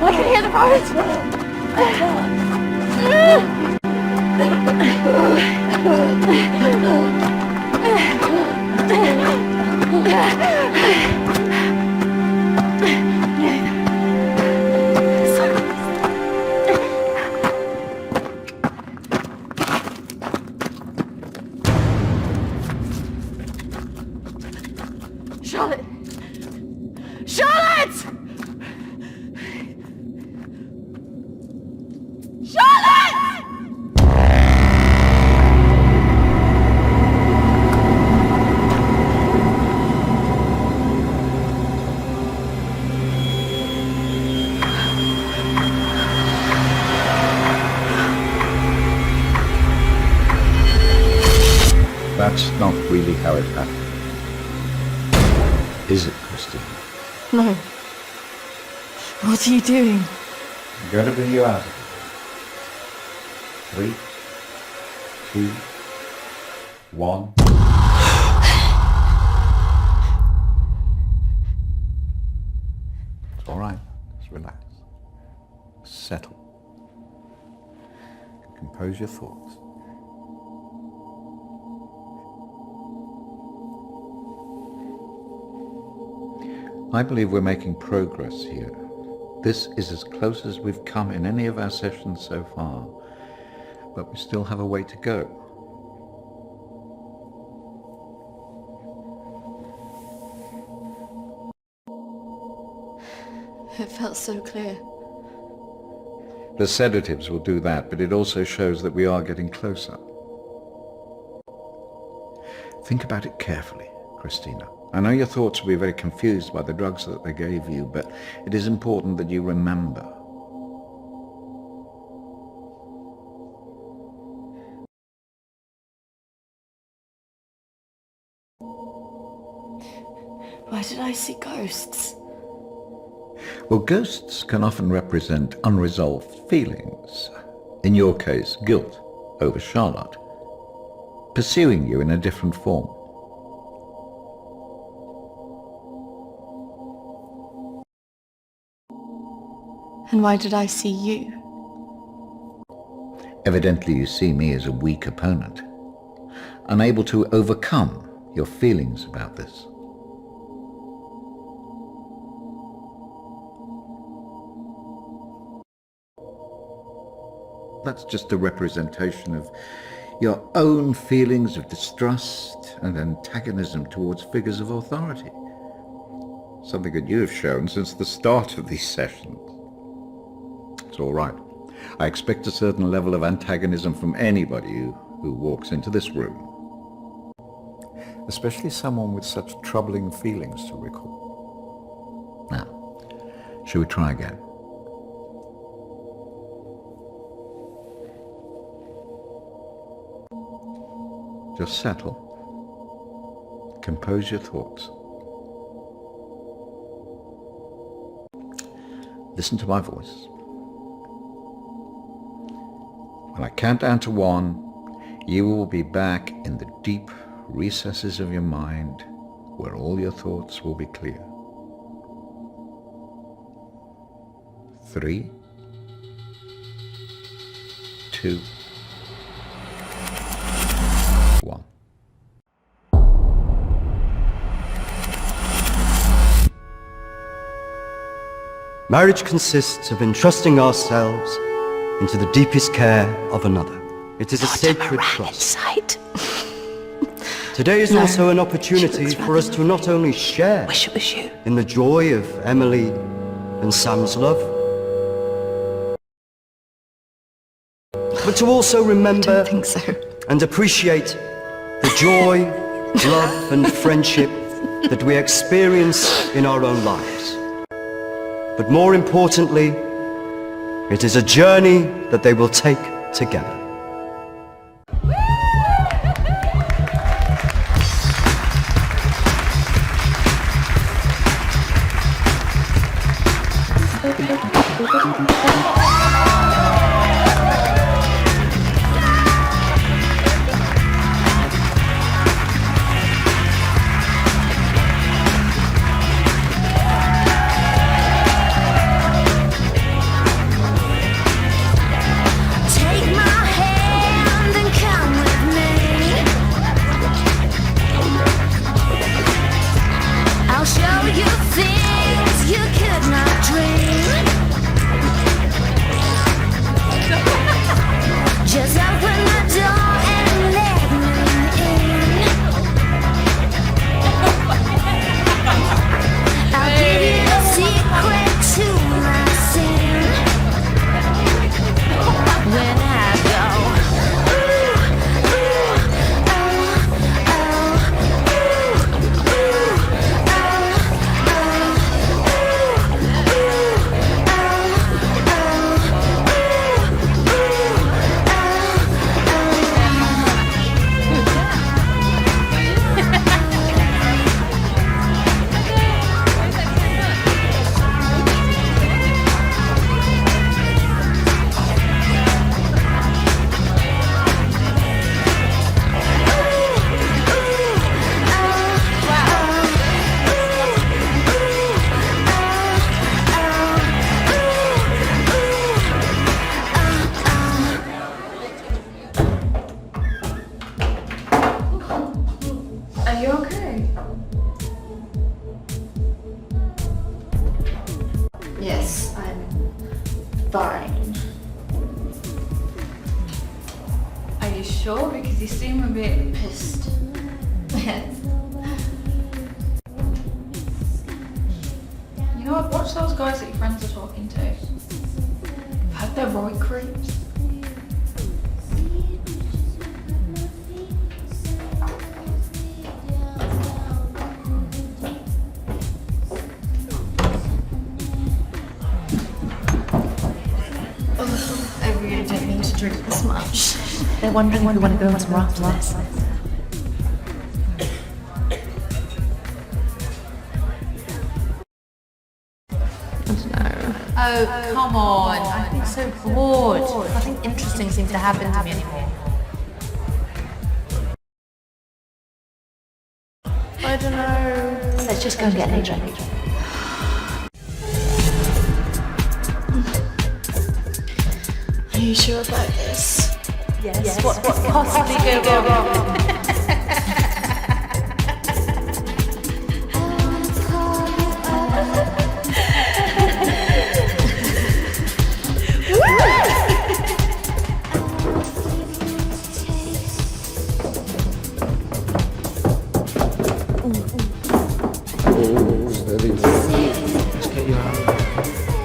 I can hear the Charlotte! Charlotte! Charlotte! That's not really how it happened. Is it, Kristina? No. What are you doing? I'm going to bring you out of it. 3, 2, 1. It's all right. Just relax. Settle. Compose your thoughts. I believe we're making progress here. This is as close as we've come in any of our sessions so far, but we still have a way to go. It felt so clear. The sedatives will do that, but it also shows that we are getting closer. Think about it carefully, Kristina. I know your thoughts will be very confused by the drugs that they gave you, but it is important that you remember. Why did I see ghosts? Well, ghosts can often represent unresolved feelings. In your case, guilt over Charlotte, pursuing you in a different form. And why did I see you? Evidently you see me as a weak opponent, unable to overcome your feelings about this. That's just a representation of your own feelings of distrust and antagonism towards figures of authority. Something that you have shown since the start of these sessions. It's all right. I expect a certain level of antagonism from anybody who walks into this room. Especially someone with such troubling feelings to recall. Now, shall we try again? Just settle. Compose your thoughts. Listen to my voice. When I count down to 1, you will be back in the deep recesses of your mind where all your thoughts will be clear. 3, 2, 1. Marriage consists of entrusting ourselves into the deepest care of another. It is a sacred trust. Today is also an opportunity for us to not only share in the joy of Emily and Sam's love, but to also remember and appreciate the joy, love and friendship that we experience in our own lives. But more importantly, it is a journey that they will take together. Yes, I'm fine. Are you sure? Because you seem a bit Pissed. Yes. You know, I've watched those guys that your friends are talking to. I've heard they're right creeps. I really don't mean to drink this much. They're wondering if we want to go on some after this. Oh, come on. I've been so bored. Nothing interesting seems to happen to me anymore. I don't know. Let's just go and get an Adrian. Are you sure about this? Yes. What could possibly go wrong?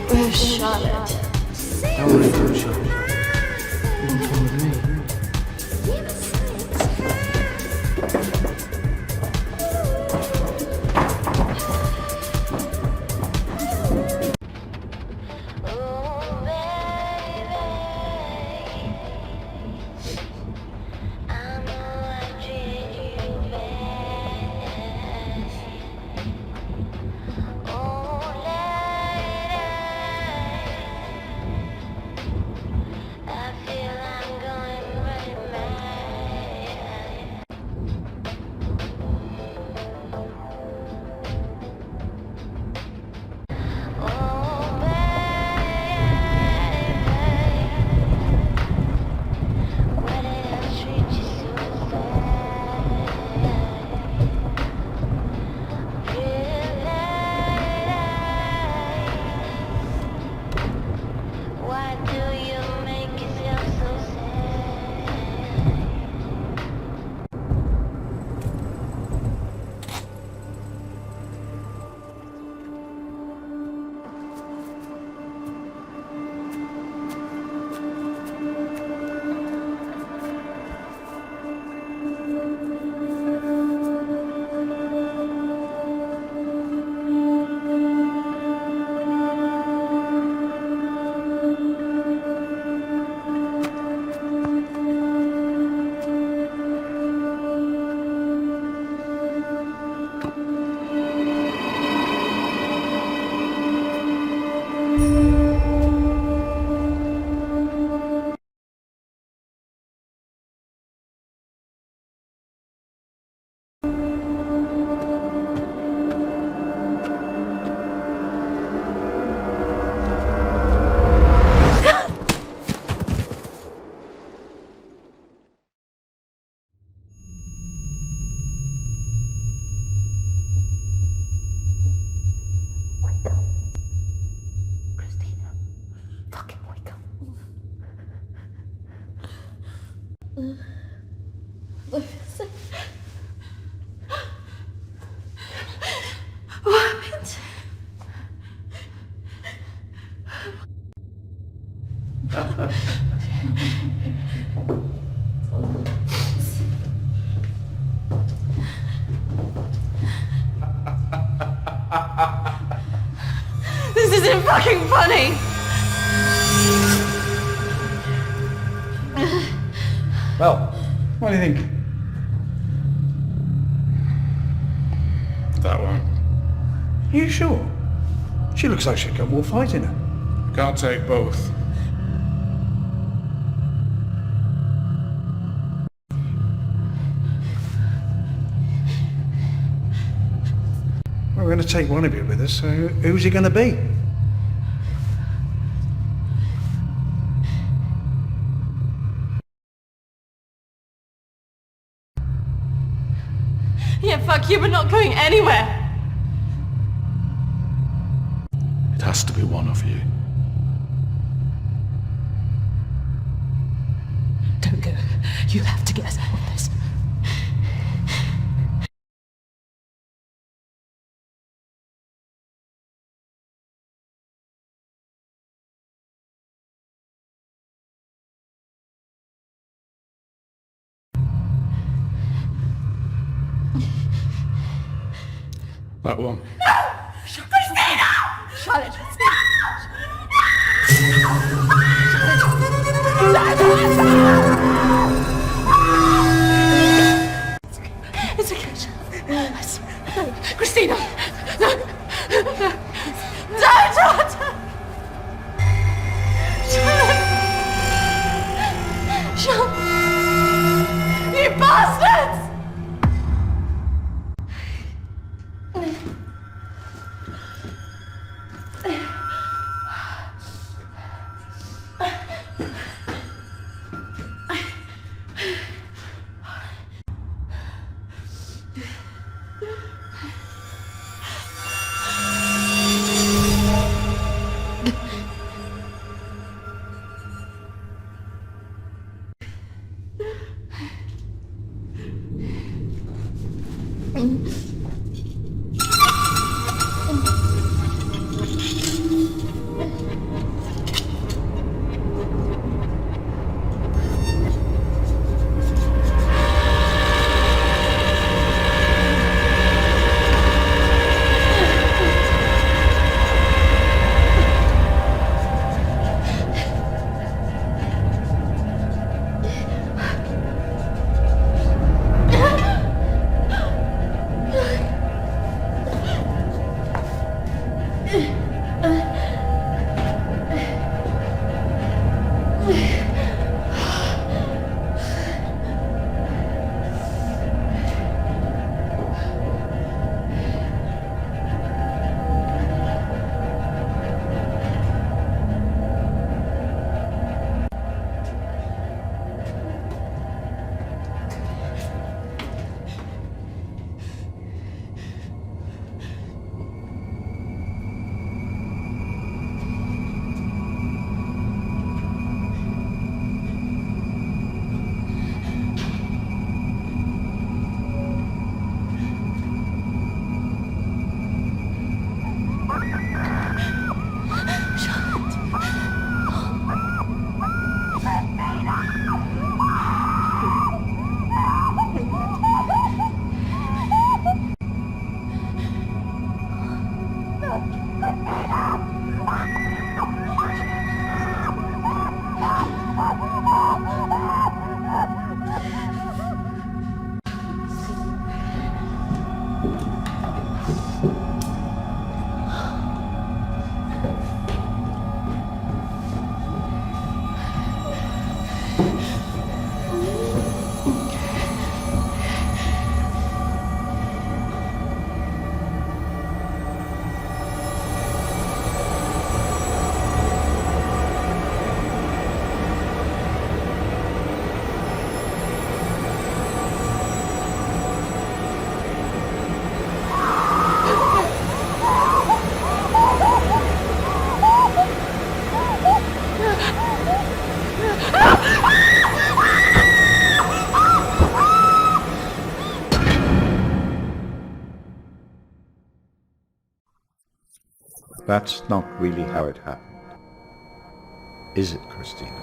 Where's Charlotte? Don't worry about Charlotte. You can come with me. Kristina, fucking wake up. What happened? This isn't fucking funny! Well, what do you think? That one. Are you sure? She looks like she's got more fight in her. Can't take both. Well, we're going to take one of you with us, so who's he going to be? Yeah, fuck you, we're not going anywhere! It has to be one of you. Don't go. You have to get us out of this. That one. Kristina! Shut it. It's okay. I swear. No. Kristina! No! Don't! Shut up! You bastards! That's not really how it happened. Is it, Kristina?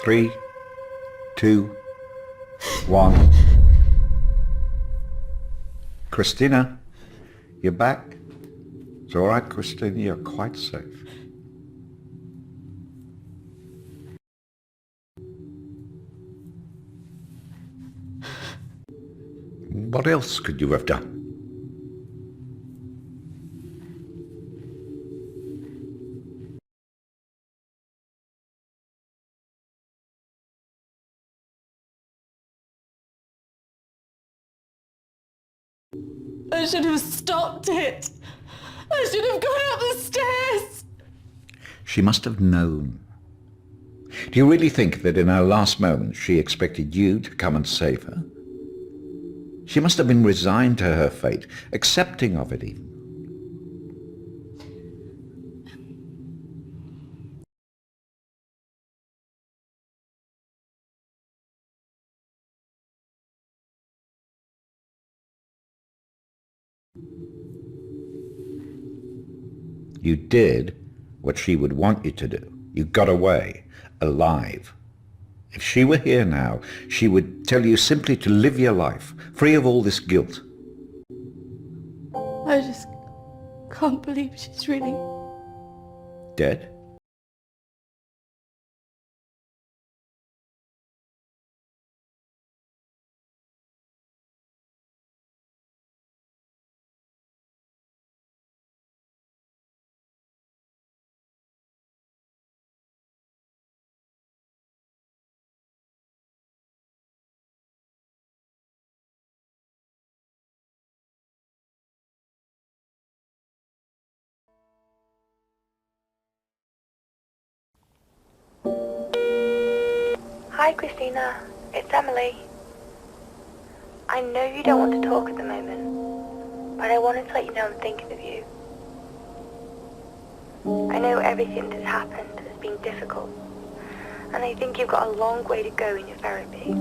3, 2, 1. Kristina, you're back. It's all right, Kristina, you're quite safe. What else could you have done? I should have stopped it. I should have gone up the stairs. She must have known. Do you really think that in her last moments she expected you to come and save her? She must have been resigned to her fate, accepting of it even. You did what she would want you to do. You got away, alive. If she were here now, she would tell you simply to live your life, free of all this guilt. I just can't believe she's really... Dead? Hi, Kristina. It's Emily. I know you don't want to talk at the moment, but I wanted to let you know I'm thinking of you. I know everything that's happened has been difficult, and I think you've got a long way to go in your therapy.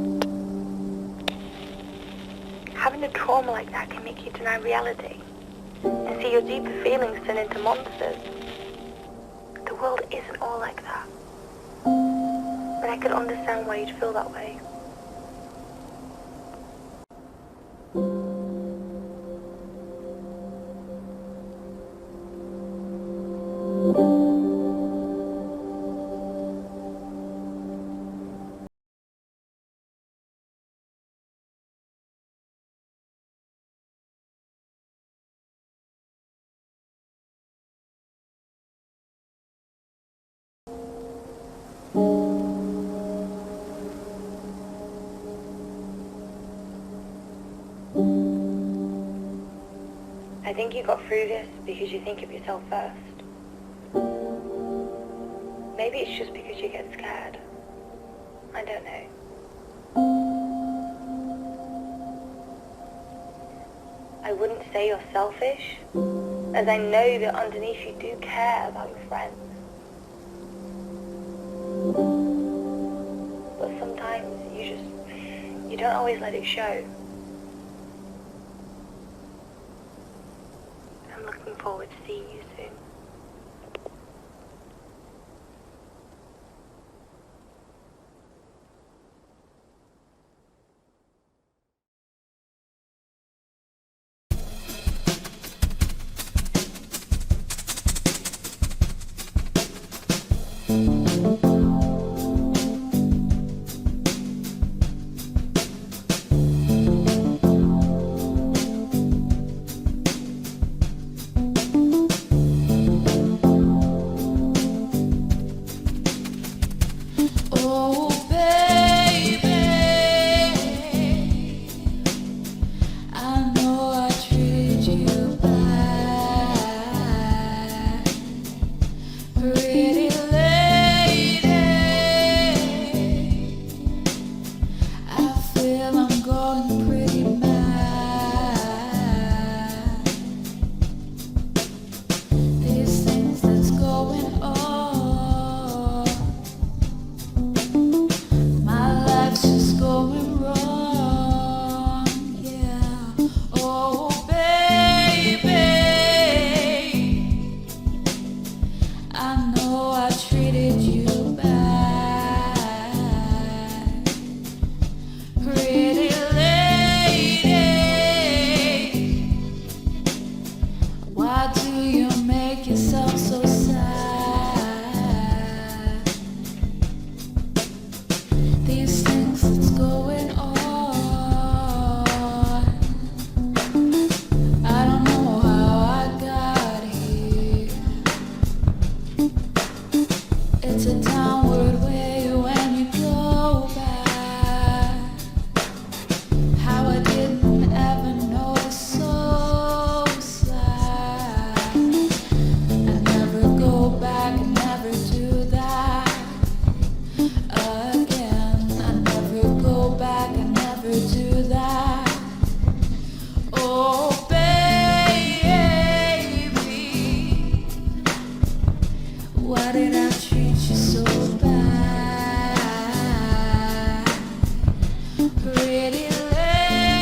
Having a trauma like that can make you deny reality and see your deeper feelings turn into monsters. The world isn't all like that. But I could understand why you'd feel that way. I think you got through this because you think of yourself first. Maybe it's just because you get scared. I don't know. I wouldn't say you're selfish, as I know that underneath you do care about your friends. But sometimes you don't always let it show. I'm looking forward to seeing you soon. I know I treated you bad. It's a downward way when you go back. How I didn't ever notice, so sad. I never go back, I never do that again. I never go back, I never do that. Oh baby, why did I treat you so bad? Pretty lady,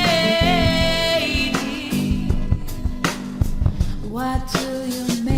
why do you make